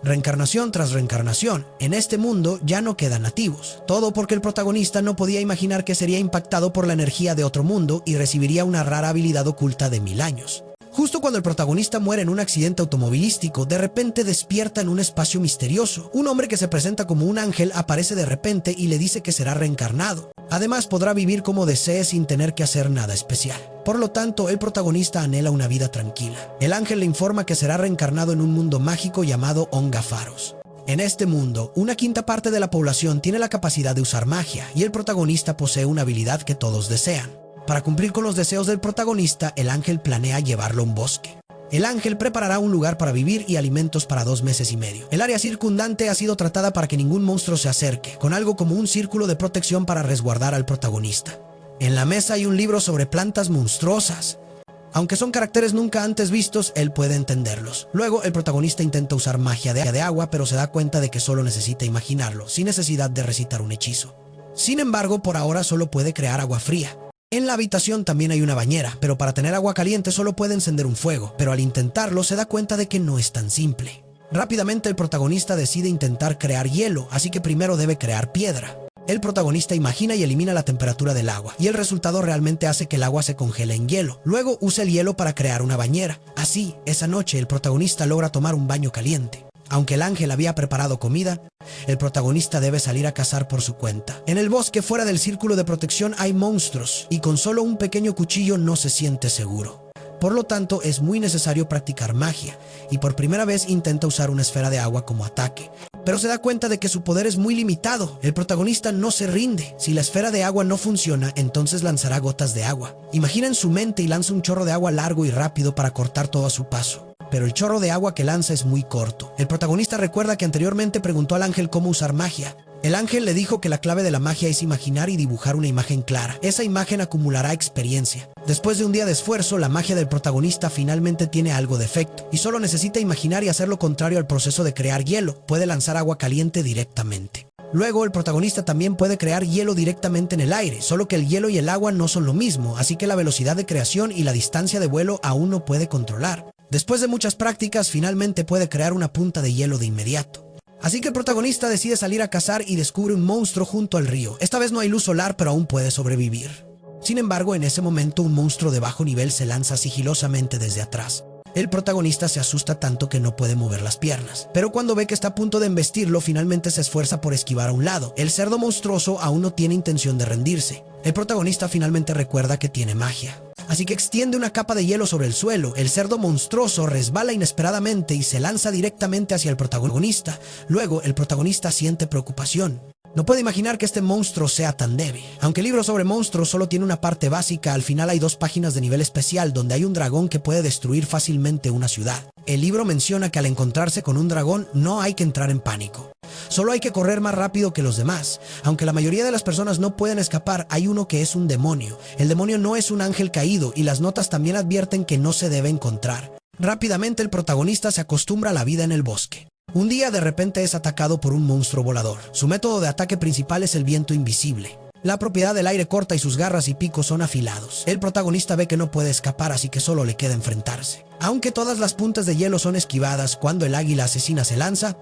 Reencarnación tras reencarnación, en este mundo ya no quedan nativos. Todo porque el protagonista no podía imaginar que sería impactado por la energía de otro mundo y recibiría una rara habilidad oculta de 1000 años. Justo cuando el protagonista muere en un accidente automovilístico, de repente despierta en un espacio misterioso. Un hombre que se presenta como un ángel aparece de repente y le dice que será reencarnado. Además, podrá vivir como desee sin tener que hacer nada especial. Por lo tanto, el protagonista anhela una vida tranquila. El ángel le informa que será reencarnado en un mundo mágico llamado Ongafaros. En este mundo, una quinta parte de la población tiene la capacidad de usar magia y el protagonista posee una habilidad que todos desean. Para cumplir con los deseos del protagonista, el ángel planea llevarlo a un bosque. El ángel preparará un lugar para vivir y alimentos para 2 meses y medio. El área circundante ha sido tratada para que ningún monstruo se acerque, con algo como un círculo de protección para resguardar al protagonista. En la mesa hay un libro sobre plantas monstruosas. Aunque son caracteres nunca antes vistos, él puede entenderlos. Luego, el protagonista intenta usar magia de agua, pero se da cuenta de que solo necesita imaginarlo, sin necesidad de recitar un hechizo. Sin embargo, por ahora solo puede crear agua fría. En la habitación también hay una bañera, pero para tener agua caliente solo puede encender un fuego, pero al intentarlo se da cuenta de que no es tan simple. Rápidamente el protagonista decide intentar crear hielo, así que primero debe crear piedra. El protagonista imagina y elimina la temperatura del agua, y el resultado realmente hace que el agua se congele en hielo. Luego usa el hielo para crear una bañera. Así, esa noche el protagonista logra tomar un baño caliente. Aunque el ángel había preparado comida, el protagonista debe salir a cazar por su cuenta. En el bosque fuera del círculo de protección hay monstruos y con solo un pequeño cuchillo no se siente seguro. Por lo tanto, es muy necesario practicar magia y por primera vez intenta usar una esfera de agua como ataque. Pero se da cuenta de que su poder es muy limitado. El protagonista no se rinde. Si la esfera de agua no funciona, entonces lanzará gotas de agua. Imagina en su mente y lanza un chorro de agua largo y rápido para cortar todo a su paso. Pero el chorro de agua que lanza es muy corto. El protagonista recuerda que anteriormente preguntó al ángel cómo usar magia. El ángel le dijo que la clave de la magia es imaginar y dibujar una imagen clara. Esa imagen acumulará experiencia. Después de un día de esfuerzo, la magia del protagonista finalmente tiene algo de efecto y solo necesita imaginar y hacer lo contrario al proceso de crear hielo. Puede lanzar agua caliente directamente. Luego, el protagonista también puede crear hielo directamente en el aire, solo que el hielo y el agua no son lo mismo, así que la velocidad de creación y la distancia de vuelo aún no puede controlar. Después de muchas prácticas, finalmente puede crear una punta de hielo de inmediato. Así que el protagonista decide salir a cazar y descubre un monstruo junto al río. Esta vez no hay luz solar, pero aún puede sobrevivir. Sin embargo, en ese momento un monstruo de bajo nivel se lanza sigilosamente desde atrás. El protagonista se asusta tanto que no puede mover las piernas, pero cuando ve que está a punto de embestirlo, finalmente se esfuerza por esquivar a un lado. El cerdo monstruoso aún no tiene intención de rendirse. El protagonista finalmente recuerda que tiene magia, así que extiende una capa de hielo sobre el suelo. El cerdo monstruoso resbala inesperadamente y se lanza directamente hacia el protagonista. Luego, el protagonista siente preocupación. No puede imaginar que este monstruo sea tan débil. Aunque el libro sobre monstruos solo tiene una parte básica, al final hay 2 páginas de nivel especial donde hay un dragón que puede destruir fácilmente una ciudad. El libro menciona que al encontrarse con un dragón no hay que entrar en pánico. Solo hay que correr más rápido que los demás. Aunque la mayoría de las personas no pueden escapar, hay uno que es un demonio. El demonio no es un ángel caído y las notas también advierten que no se debe encontrar. Rápidamente el protagonista se acostumbra a la vida en el bosque. Un día de repente es atacado por un monstruo volador. Su método de ataque principal es el viento invisible. La propiedad del aire corta y sus garras y picos son afilados. El protagonista ve que no puede escapar, así que solo le queda enfrentarse. Aunque todas las puntas de hielo son esquivadas, cuando el águila asesina se lanza,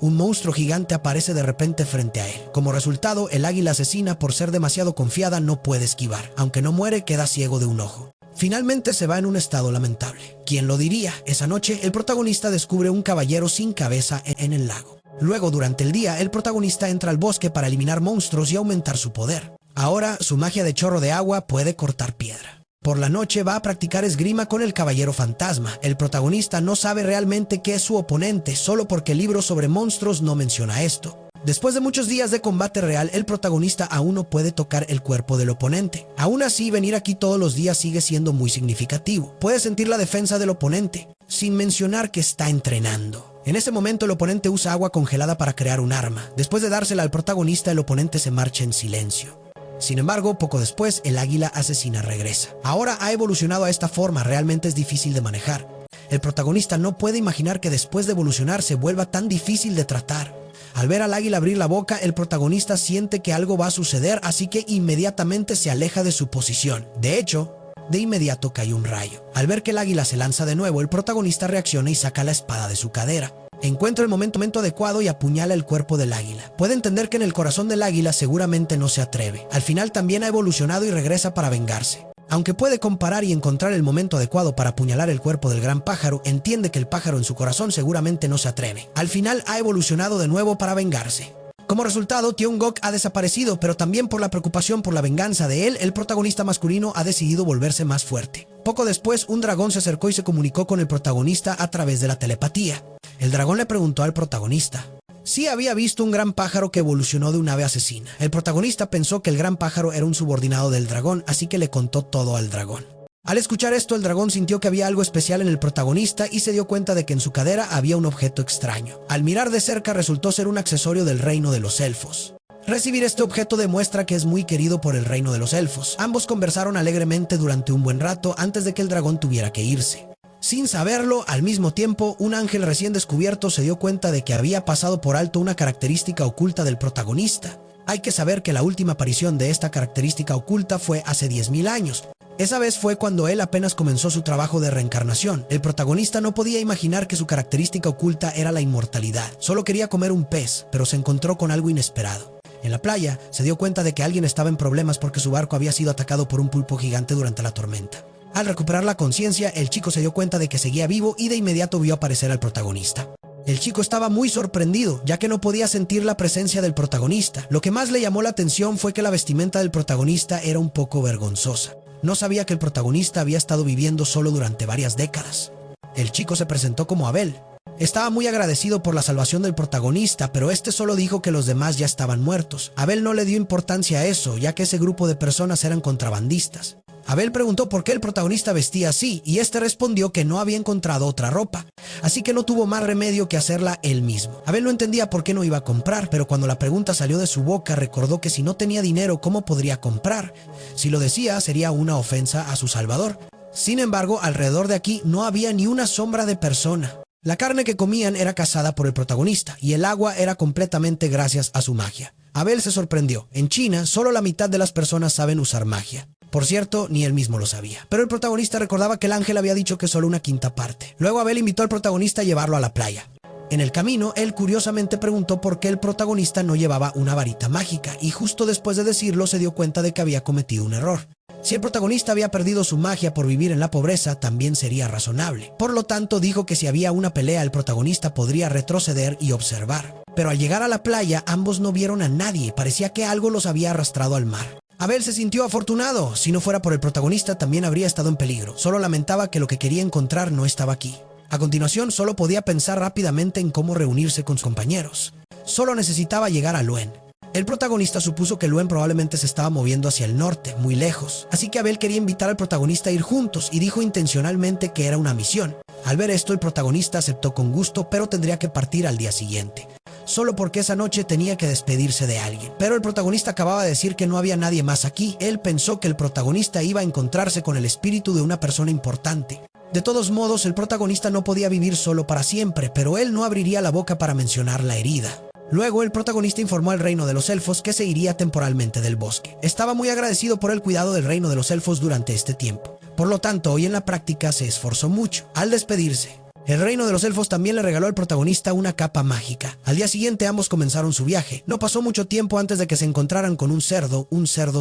un monstruo gigante aparece de repente frente a él. Como resultado, el águila asesina, por ser demasiado confiada, no puede esquivar. Aunque no muere, queda ciego de un ojo. Finalmente se va en un estado lamentable. ¿Quién lo diría? Esa noche, el protagonista descubre un caballero sin cabeza en el lago. Luego, durante el día, el protagonista entra al bosque para eliminar monstruos y aumentar su poder. Ahora, su magia de chorro de agua puede cortar piedra. Por la noche va a practicar esgrima con el caballero fantasma. El protagonista no sabe realmente qué es su oponente, solo porque el libro sobre monstruos no menciona esto. Después de muchos días de combate real, el protagonista aún no puede tocar el cuerpo del oponente. Aún así, venir aquí todos los días sigue siendo muy significativo. Puede sentir la defensa del oponente, sin mencionar que está entrenando. En ese momento, el oponente usa agua congelada para crear un arma. Después de dársela al protagonista, el oponente se marcha en silencio. Sin embargo, poco después, el águila asesina regresa. Ahora ha evolucionado a esta forma, realmente es difícil de manejar. El protagonista no puede imaginar que después de evolucionar se vuelva tan difícil de tratar. Al ver al águila abrir la boca, el protagonista siente que algo va a suceder, así que inmediatamente se aleja de su posición. De hecho, De inmediato cae un rayo. Al ver que el águila se lanza de nuevo, el protagonista reacciona y saca la espada de su cadera. Encuentra el momento adecuado y apuñala el cuerpo del águila. Puede entender que en el corazón del águila seguramente no se atreve. Al final también ha evolucionado y regresa para vengarse. Aunque puede comparar y encontrar el momento adecuado para apuñalar el cuerpo del gran pájaro, entiende que el pájaro en su corazón seguramente no se atreve. Al final ha evolucionado de nuevo para vengarse. Como resultado, Tiongok ha desaparecido, pero también por la preocupación por la venganza de él, el protagonista masculino ha decidido volverse más fuerte. Poco después, un dragón se acercó y se comunicó con el protagonista a través de la telepatía. El dragón le preguntó al protagonista si había visto un gran pájaro que evolucionó de un ave asesina. El protagonista pensó que el gran pájaro era un subordinado del dragón, así que le contó todo al dragón. Al escuchar esto, el dragón sintió que había algo especial en el protagonista y se dio cuenta de que en su cadera había un objeto extraño. Al mirar de cerca, resultó ser un accesorio del reino de los elfos. Recibir este objeto demuestra que es muy querido por el reino de los elfos. Ambos conversaron alegremente durante un buen rato antes de que el dragón tuviera que irse. Sin saberlo, al mismo tiempo, un ángel recién descubierto se dio cuenta de que había pasado por alto una característica oculta del protagonista. Hay que saber que la última aparición de esta característica oculta fue hace 10.000 años. Esa vez fue cuando él apenas comenzó su trabajo de reencarnación. El protagonista no podía imaginar que su característica oculta era la inmortalidad. Solo quería comer un pez, pero se encontró con algo inesperado. En la playa, se dio cuenta de que alguien estaba en problemas porque su barco había sido atacado por un pulpo gigante durante la tormenta. Al recuperar la conciencia, el chico se dio cuenta de que seguía vivo y de inmediato vio aparecer al protagonista. El chico estaba muy sorprendido, ya que no podía sentir la presencia del protagonista. Lo que más le llamó la atención fue que la vestimenta del protagonista era un poco vergonzosa. No sabía que el protagonista había estado viviendo solo durante varias décadas. El chico se presentó como Abel. Estaba muy agradecido por la salvación del protagonista, pero este solo dijo que los demás ya estaban muertos. Abel no le dio importancia a eso, ya que ese grupo de personas eran contrabandistas. Abel preguntó por qué el protagonista vestía así, y este respondió que no había encontrado otra ropa, así que no tuvo más remedio que hacerla él mismo. Abel no entendía por qué no iba a comprar, pero cuando la pregunta salió de su boca, recordó que si no tenía dinero, ¿cómo podría comprar? Si lo decía, sería una ofensa a su salvador. Sin embargo, alrededor de aquí no había ni una sombra de persona. La carne que comían era cazada por el protagonista, y el agua era completamente gracias a su magia. Abel se sorprendió. En China, solo la mitad de las personas saben usar magia. Por cierto, ni él mismo lo sabía. Pero el protagonista recordaba que el ángel había dicho que solo una quinta parte. Luego Abel invitó al protagonista a llevarlo a la playa. En el camino, él curiosamente preguntó por qué el protagonista no llevaba una varita mágica, y justo después de decirlo se dio cuenta de que había cometido un error. Si el protagonista había perdido su magia por vivir en la pobreza, también sería razonable. Por lo tanto, dijo que si había una pelea, el protagonista podría retroceder y observar. Pero al llegar a la playa, ambos no vieron a nadie. Parecía que algo los había arrastrado al mar. Abel se sintió afortunado. Si no fuera por el protagonista, también habría estado en peligro. Solo lamentaba que lo que quería encontrar no estaba aquí. A continuación, solo podía pensar rápidamente en cómo reunirse con sus compañeros. Solo necesitaba llegar a Luen. El protagonista supuso que Luen probablemente se estaba moviendo hacia el norte, muy lejos. Así que Abel quería invitar al protagonista a ir juntos y dijo intencionalmente que era una misión. Al ver esto, el protagonista aceptó con gusto, pero tendría que partir al día siguiente. Solo porque esa noche tenía que despedirse de alguien. Pero el protagonista acababa de decir que no había nadie más aquí. Él pensó que el protagonista iba a encontrarse con el espíritu de una persona importante. De todos modos, el protagonista no podía vivir solo para siempre, pero él no abriría la boca para mencionar la herida. Luego, el protagonista informó al reino de los elfos que se iría temporalmente del bosque. Estaba muy agradecido por el cuidado del reino de los elfos durante este tiempo. Por lo tanto, hoy en la práctica se esforzó mucho. Al despedirse, el reino de los elfos también le regaló al protagonista una capa mágica. Al día siguiente ambos comenzaron su viaje. No pasó mucho tiempo antes de que se encontraran con un cerdo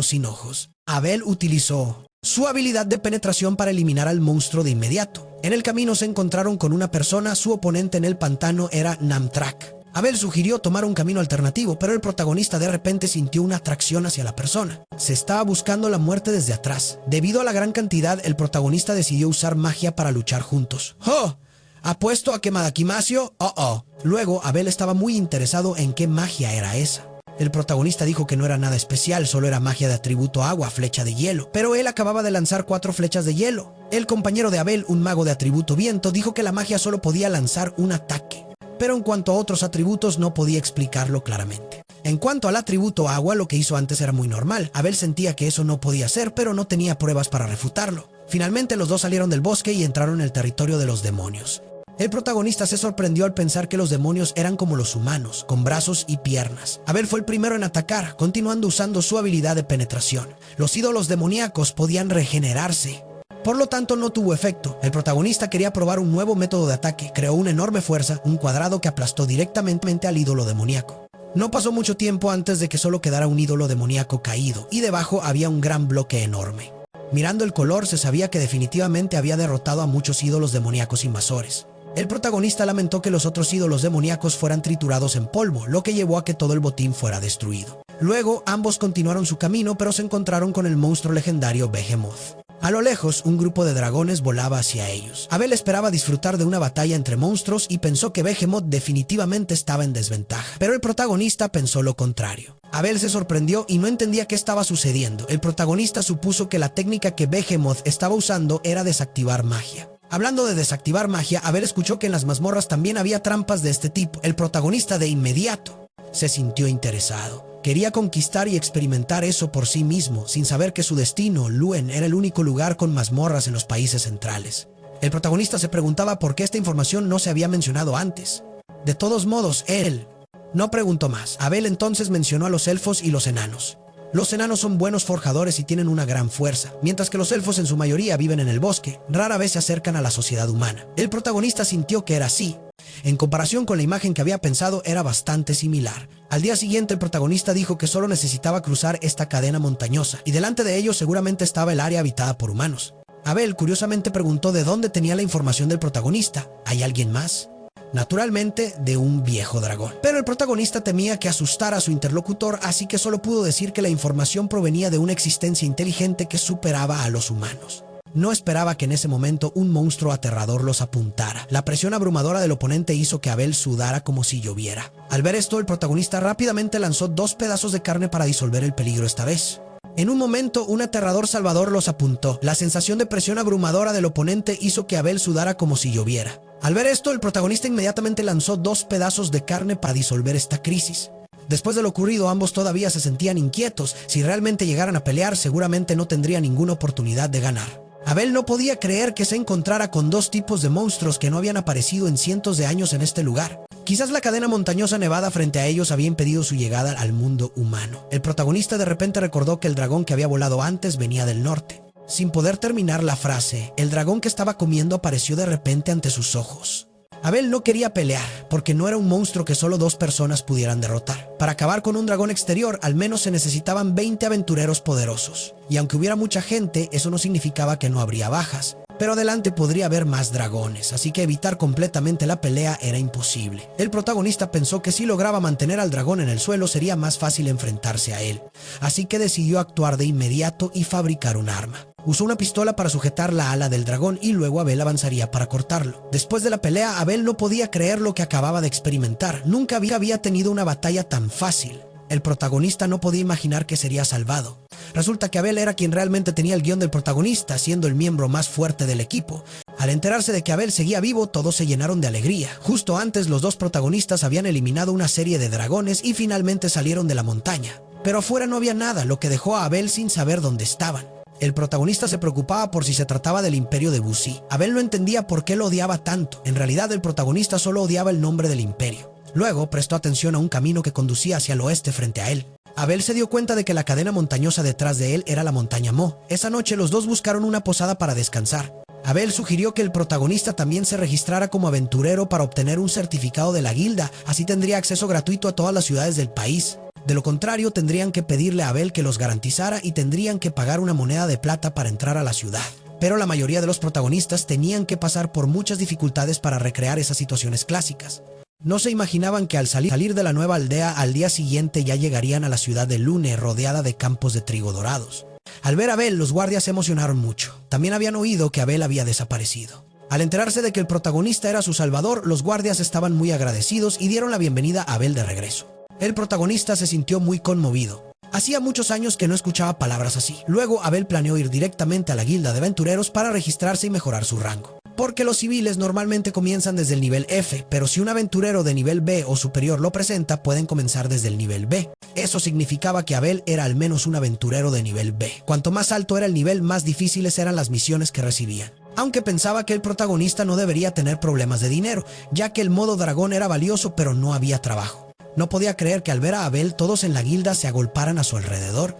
sin ojos. Abel utilizó su habilidad de penetración para eliminar al monstruo de inmediato. En el camino se encontraron con una persona, su oponente en el pantano era Namtrak. Abel sugirió tomar un camino alternativo, pero el protagonista de repente sintió una atracción hacia la persona. Se estaba buscando la muerte desde atrás. Debido a la gran cantidad, el protagonista decidió usar magia para luchar juntos. ¡Oh! ¿Apuesto a que Madakimasio? ¡Oh! Luego, Abel estaba muy interesado en qué magia era esa. El protagonista dijo que no era nada especial, solo era magia de atributo agua, flecha de hielo. Pero él acababa de lanzar 4 flechas de hielo. El compañero de Abel, un mago de atributo viento, dijo que la magia solo podía lanzar un ataque. Pero en cuanto a otros atributos no podía explicarlo claramente. En cuanto al atributo agua, lo que hizo antes era muy normal. Abel sentía que eso no podía ser, pero no tenía pruebas para refutarlo. Finalmente los dos salieron del bosque y entraron en el territorio de los demonios. El protagonista se sorprendió al pensar que los demonios eran como los humanos, con brazos y piernas. Abel fue el primero en atacar, continuando usando su habilidad de penetración. Los ídolos demoníacos podían regenerarse. Por lo tanto, no tuvo efecto. El protagonista quería probar un nuevo método de ataque. Creó una enorme fuerza, un cuadrado que aplastó directamente al ídolo demoníaco. No pasó mucho tiempo antes de que solo quedara un ídolo demoníaco caído, y debajo había un gran bloque enorme. Mirando el color, se sabía que definitivamente había derrotado a muchos ídolos demoníacos invasores. El protagonista lamentó que los otros ídolos demoníacos fueran triturados en polvo, lo que llevó a que todo el botín fuera destruido. Luego, ambos continuaron su camino, pero se encontraron con el monstruo legendario Behemoth. A lo lejos, un grupo de dragones volaba hacia ellos. Abel esperaba disfrutar de una batalla entre monstruos y pensó que Behemoth definitivamente estaba en desventaja. Pero el protagonista pensó lo contrario. Abel se sorprendió y no entendía qué estaba sucediendo. El protagonista supuso que la técnica que Behemoth estaba usando era desactivar magia. Hablando de desactivar magia, Abel escuchó que en las mazmorras también había trampas de este tipo. El protagonista de inmediato se sintió interesado. Quería conquistar y experimentar eso por sí mismo, sin saber que su destino, Luen, era el único lugar con mazmorras en los países centrales. El protagonista se preguntaba por qué esta información no se había mencionado antes. De todos modos, él no preguntó más. Abel entonces mencionó a los elfos y los enanos. Los enanos son buenos forjadores y tienen una gran fuerza, mientras que los elfos en su mayoría viven en el bosque, rara vez se acercan a la sociedad humana. El protagonista sintió que era así. En comparación con la imagen que había pensado, era bastante similar. Al día siguiente, el protagonista dijo que solo necesitaba cruzar esta cadena montañosa, y delante de ellos seguramente estaba el área habitada por humanos. Abel curiosamente preguntó de dónde tenía la información del protagonista. ¿Hay alguien más? Naturalmente, de un viejo dragón. Pero el protagonista temía que asustara a su interlocutor, así que solo pudo decir que la información provenía de una existencia inteligente que superaba a los humanos. No esperaba que en ese momento un monstruo aterrador los apuntara. La presión abrumadora del oponente hizo que Abel sudara como si lloviera. Al ver esto, el protagonista rápidamente lanzó 2 pedazos de carne para disolver el peligro esta vez. En un momento, un aterrador salvador los apuntó. La sensación de presión abrumadora del oponente hizo que Abel sudara como si lloviera. Al ver esto, el protagonista inmediatamente lanzó 2 pedazos de carne para disolver esta crisis. Después de lo ocurrido, ambos todavía se sentían inquietos. Si realmente llegaran a pelear, seguramente no tendría ninguna oportunidad de ganar. Abel no podía creer que se encontrara con 2 tipos de monstruos que no habían aparecido en cientos de años en este lugar. Quizás la cadena montañosa nevada frente a ellos había impedido su llegada al mundo humano. El protagonista de repente recordó que el dragón que había volado antes venía del norte. Sin poder terminar la frase, el dragón que estaba comiendo apareció de repente ante sus ojos. Abel no quería pelear, porque no era un monstruo que solo 2 personas pudieran derrotar. Para acabar con un dragón exterior, al menos se necesitaban 20 aventureros poderosos. Y aunque hubiera mucha gente, eso no significaba que no habría bajas. Pero adelante podría haber más dragones, así que evitar completamente la pelea era imposible. El protagonista pensó que si lograba mantener al dragón en el suelo, sería más fácil enfrentarse a él. Así que decidió actuar de inmediato y fabricar un arma. Usó una pistola para sujetar la ala del dragón y luego Abel avanzaría para cortarlo. Después de la pelea, Abel no podía creer lo que acababa de experimentar. Nunca había tenido una batalla tan fácil. El protagonista no podía imaginar que sería salvado. Resulta que Abel era quien realmente tenía el guión del protagonista, siendo el miembro más fuerte del equipo. Al enterarse de que Abel seguía vivo, todos se llenaron de alegría. Justo antes, los 2 protagonistas habían eliminado una serie de dragones y finalmente salieron de la montaña. Pero afuera no había nada, lo que dejó a Abel sin saber dónde estaban. El protagonista se preocupaba por si se trataba del imperio de Buzi. Abel no entendía por qué lo odiaba tanto. En realidad, el protagonista solo odiaba el nombre del imperio. Luego prestó atención a un camino que conducía hacia el oeste frente a él. Abel se dio cuenta de que la cadena montañosa detrás de él era la montaña Mo. Esa noche los 2 buscaron una posada para descansar. Abel sugirió que el protagonista también se registrara como aventurero para obtener un certificado de la guilda, así tendría acceso gratuito a todas las ciudades del país. De lo contrario, tendrían que pedirle a Abel que los garantizara y tendrían que pagar una moneda de plata para entrar a la ciudad. Pero la mayoría de los protagonistas tenían que pasar por muchas dificultades para recrear esas situaciones clásicas. No se imaginaban que al salir de la nueva aldea al día siguiente ya llegarían a la ciudad de Lune rodeada de campos de trigo dorados. Al ver a Abel, los guardias se emocionaron mucho. También habían oído que Abel había desaparecido. Al enterarse de que el protagonista era su salvador, los guardias estaban muy agradecidos y dieron la bienvenida a Abel de regreso. El protagonista se sintió muy conmovido. Hacía muchos años que no escuchaba palabras así. Luego, Abel planeó ir directamente a la guilda de aventureros para registrarse y mejorar su rango. Porque los civiles normalmente comienzan desde el nivel F, pero si un aventurero de nivel B o superior lo presenta, pueden comenzar desde el nivel B. Eso significaba que Abel era al menos un aventurero de nivel B. Cuanto más alto era el nivel, más difíciles eran las misiones que recibían. aunque pensaba que el protagonista no debería tener problemas de dinero, ya que el modo dragón era valioso pero no había trabajo. No podía creer que al ver a Abel todos en la guilda se agolparan a su alrededor.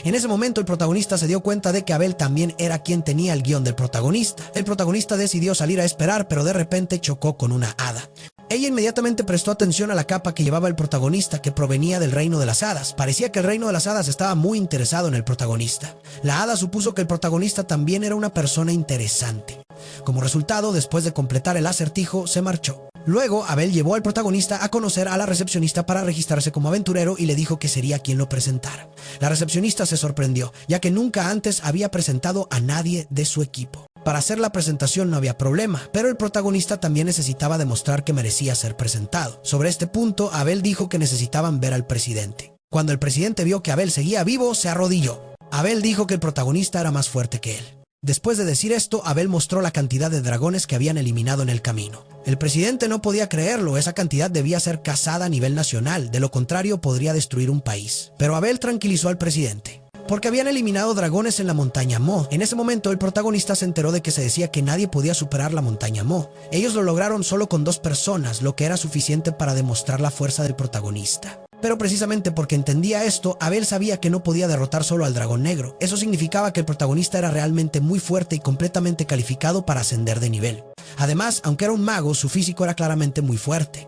En ese momento el protagonista se dio cuenta de que Abel también era quien tenía el guión del protagonista. El protagonista decidió salir a esperar, pero de repente chocó con una hada. Ella inmediatamente prestó atención a la capa que llevaba el protagonista, que provenía del reino de las hadas. Parecía que el reino de las hadas estaba muy interesado en el protagonista. La hada supuso que el protagonista también era una persona interesante. Como resultado, después de completar el acertijo, se marchó. Luego, Abel llevó al protagonista a conocer a la recepcionista para registrarse como aventurero y le dijo que sería quien lo presentara. La recepcionista se sorprendió, ya que nunca antes había presentado a nadie de su equipo. Para hacer la presentación no había problema, pero el protagonista también necesitaba demostrar que merecía ser presentado. Sobre este punto, Abel dijo que necesitaban ver al presidente. Cuando el presidente vio que Abel seguía vivo, se arrodilló. Abel dijo que el protagonista era más fuerte que él. Después de decir esto, Abel mostró la cantidad de dragones que habían eliminado en el camino. El presidente no podía creerlo, esa cantidad debía ser cazada a nivel nacional, de lo contrario podría destruir un país. Pero Abel tranquilizó al presidente, porque habían eliminado dragones en la montaña Mo. En ese momento el protagonista se enteró de que se decía que nadie podía superar la montaña Mo. Ellos lo lograron solo con 2 personas, lo que era suficiente para demostrar la fuerza del protagonista. Pero precisamente porque entendía esto, Abel sabía que no podía derrotar solo al dragón negro. Eso significaba que el protagonista era realmente muy fuerte y completamente calificado para ascender de nivel. Además, aunque era un mago, su físico era claramente muy fuerte.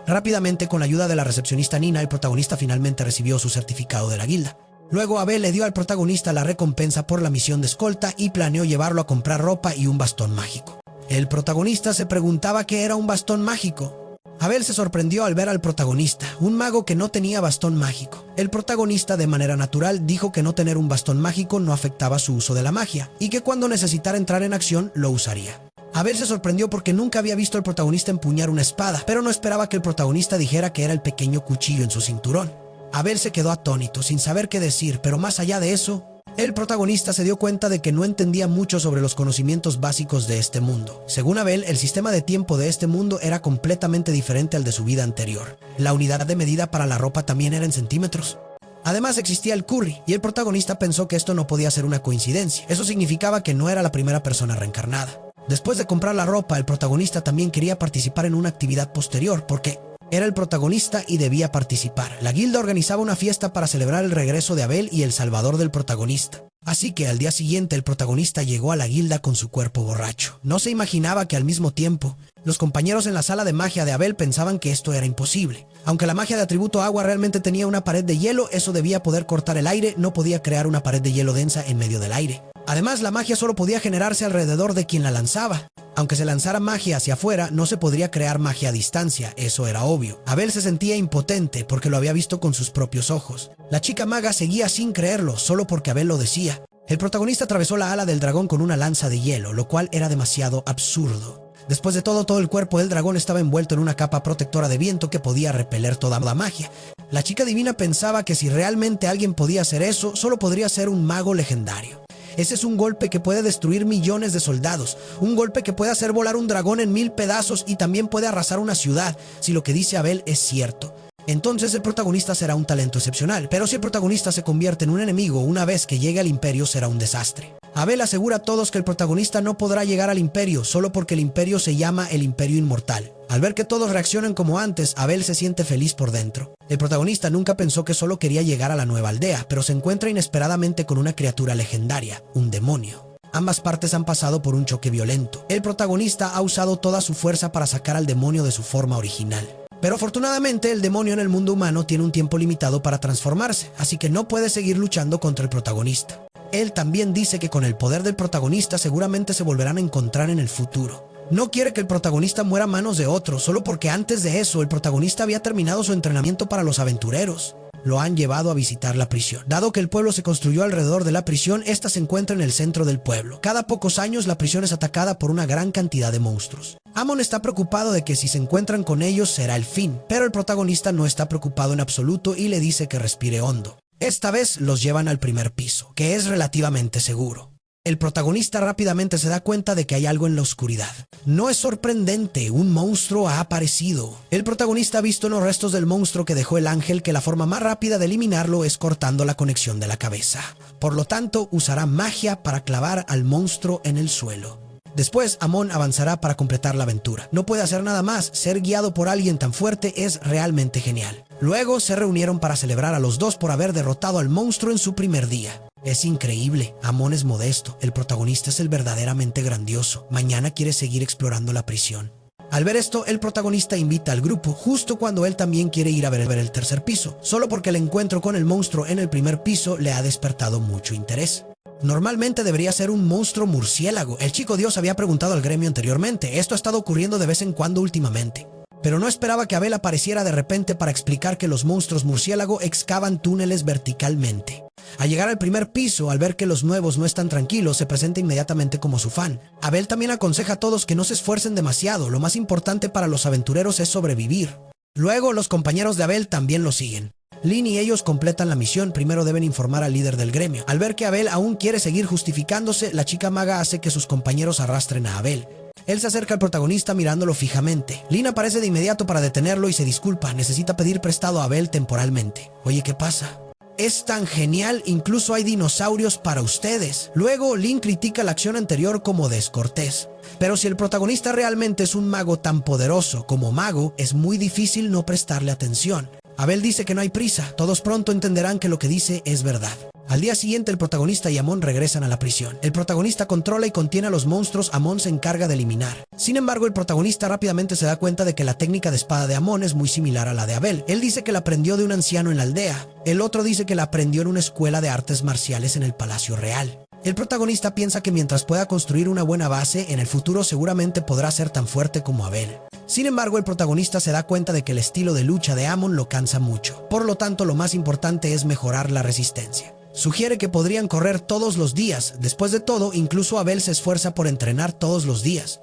Rápidamente, con la ayuda de la recepcionista Nina, el protagonista finalmente recibió su certificado de la guilda. Luego Abel le dio al protagonista la recompensa por la misión de escolta y planeó llevarlo a comprar ropa y un bastón mágico. El protagonista se preguntaba qué era un bastón mágico. Abel se sorprendió al ver al protagonista, un mago que no tenía bastón mágico. El protagonista, de manera natural, dijo que no tener un bastón mágico no afectaba su uso de la magia, y que cuando necesitara entrar en acción, lo usaría. Abel se sorprendió porque nunca había visto al protagonista empuñar una espada, pero no esperaba que el protagonista dijera que era el pequeño cuchillo en su cinturón. Abel se quedó atónito, sin saber qué decir, pero más allá de eso, el protagonista se dio cuenta de que no entendía mucho sobre los conocimientos básicos de este mundo. Según Abel, el sistema de tiempo de este mundo era completamente diferente al de su vida anterior. La unidad de medida para la ropa también era en centímetros. Además existía el curry, y el protagonista pensó que esto no podía ser una coincidencia. Eso significaba que no era la primera persona reencarnada. Después de comprar la ropa, el protagonista también quería participar en una actividad posterior, porque era el protagonista y debía participar. La guilda organizaba una fiesta para celebrar el regreso de Abel y el salvador del protagonista. Así que al día siguiente el protagonista llegó a la guilda con su cuerpo borracho. No se imaginaba que al mismo tiempo, los compañeros en la sala de magia de Abel pensaban que esto era imposible. Aunque la magia de atributo agua realmente tenía una pared de hielo, eso debía poder cortar el aire, no podía crear una pared de hielo densa en medio del aire. Además, la magia solo podía generarse alrededor de quien la lanzaba. Aunque se lanzara magia hacia afuera, no se podría crear magia a distancia, eso era obvio. Abel se sentía impotente porque lo había visto con sus propios ojos. La chica maga seguía sin creerlo, solo porque Abel lo decía. El protagonista atravesó la ala del dragón con una lanza de hielo, lo cual era demasiado absurdo. Después de todo el cuerpo del dragón estaba envuelto en una capa protectora de viento que podía repeler toda la magia. La chica divina pensaba que si realmente alguien podía hacer eso, solo podría ser un mago legendario. Ese es un golpe que puede destruir millones de soldados, un golpe que puede hacer volar un dragón en 1000 pedazos y también puede arrasar una ciudad, si lo que dice Abel es cierto. Entonces el protagonista será un talento excepcional, pero si el protagonista se convierte en un enemigo una vez que llegue al imperio será un desastre. Abel asegura a todos que el protagonista no podrá llegar al imperio solo porque el imperio se llama el Imperio Inmortal. Al ver que todos reaccionan como antes, Abel se siente feliz por dentro. El protagonista nunca pensó que solo quería llegar a la nueva aldea, pero se encuentra inesperadamente con una criatura legendaria, un demonio. Ambas partes han pasado por un choque violento. El protagonista ha usado toda su fuerza para sacar al demonio de su forma original. Pero afortunadamente el demonio en el mundo humano tiene un tiempo limitado para transformarse, así que no puede seguir luchando contra el protagonista. Él también dice que con el poder del protagonista seguramente se volverán a encontrar en el futuro. No quiere que el protagonista muera a manos de otro, solo porque antes de eso el protagonista había terminado su entrenamiento para los aventureros. Lo han llevado a visitar la prisión. Dado que el pueblo se construyó alrededor de la prisión, esta se encuentra en el centro del pueblo. Cada pocos años la prisión es atacada por una gran cantidad de monstruos. Amon está preocupado de que si se encuentran con ellos será el fin, pero el protagonista no está preocupado en absoluto y le dice que respire hondo. Esta vez los llevan al primer piso, que es relativamente seguro. El protagonista rápidamente se da cuenta de que hay algo en la oscuridad. No es sorprendente, un monstruo ha aparecido. El protagonista ha visto en los restos del monstruo que dejó el ángel que la forma más rápida de eliminarlo es cortando la conexión de la cabeza. Por lo tanto, usará magia para clavar al monstruo en el suelo. Después, Amon avanzará para completar la aventura. No puede hacer nada más, ser guiado por alguien tan fuerte es realmente genial. Luego se reunieron para celebrar a los dos por haber derrotado al monstruo en su primer día. Es increíble, Amon es modesto, el protagonista es el verdaderamente grandioso. Mañana quiere seguir explorando la prisión. Al ver esto, el protagonista invita al grupo justo cuando él también quiere ir a ver el tercer piso, solo porque el encuentro con el monstruo en el primer piso le ha despertado mucho interés. Normalmente debería ser un monstruo murciélago. El chico Dios había preguntado al gremio anteriormente. Esto ha estado ocurriendo de vez en cuando últimamente. Pero no esperaba que Abel apareciera de repente para explicar que los monstruos murciélago excavan túneles verticalmente. Al llegar al primer piso, al ver que los nuevos no están tranquilos, se presenta inmediatamente como su fan. Abel también aconseja a todos que no se esfuercen demasiado. Lo más importante para los aventureros es sobrevivir. Luego, los compañeros de Abel también lo siguen. Lynn y ellos completan la misión. Primero deben informar al líder del gremio. Al ver que Abel aún quiere seguir justificándose, la chica maga hace que sus compañeros arrastren a Abel. Él se acerca al protagonista mirándolo fijamente. Lynn aparece de inmediato para detenerlo y se disculpa. Necesita pedir prestado a Abel temporalmente. Oye, ¿qué pasa? Es tan genial, incluso hay dinosaurios para ustedes. Luego, Lynn critica la acción anterior como descortés. Pero si el protagonista realmente es un mago tan poderoso como mago, es muy difícil no prestarle atención. Abel dice que no hay prisa, todos pronto entenderán que lo que dice es verdad. Al día siguiente, el protagonista y Amon regresan a la prisión. El protagonista controla y contiene a los monstruos, Amon se encarga de eliminar. Sin embargo, el protagonista rápidamente se da cuenta de que la técnica de espada de Amon es muy similar a la de Abel. Él dice que la aprendió de un anciano en la aldea. El otro dice que la aprendió en una escuela de artes marciales en el Palacio Real. El protagonista piensa que mientras pueda construir una buena base, en el futuro seguramente podrá ser tan fuerte como Abel. Sin embargo, el protagonista se da cuenta de que el estilo de lucha de Amon lo cansa mucho. Por lo tanto, lo más importante es mejorar la resistencia. Sugiere que podrían correr todos los días. Después de todo, incluso Abel se esfuerza por entrenar todos los días.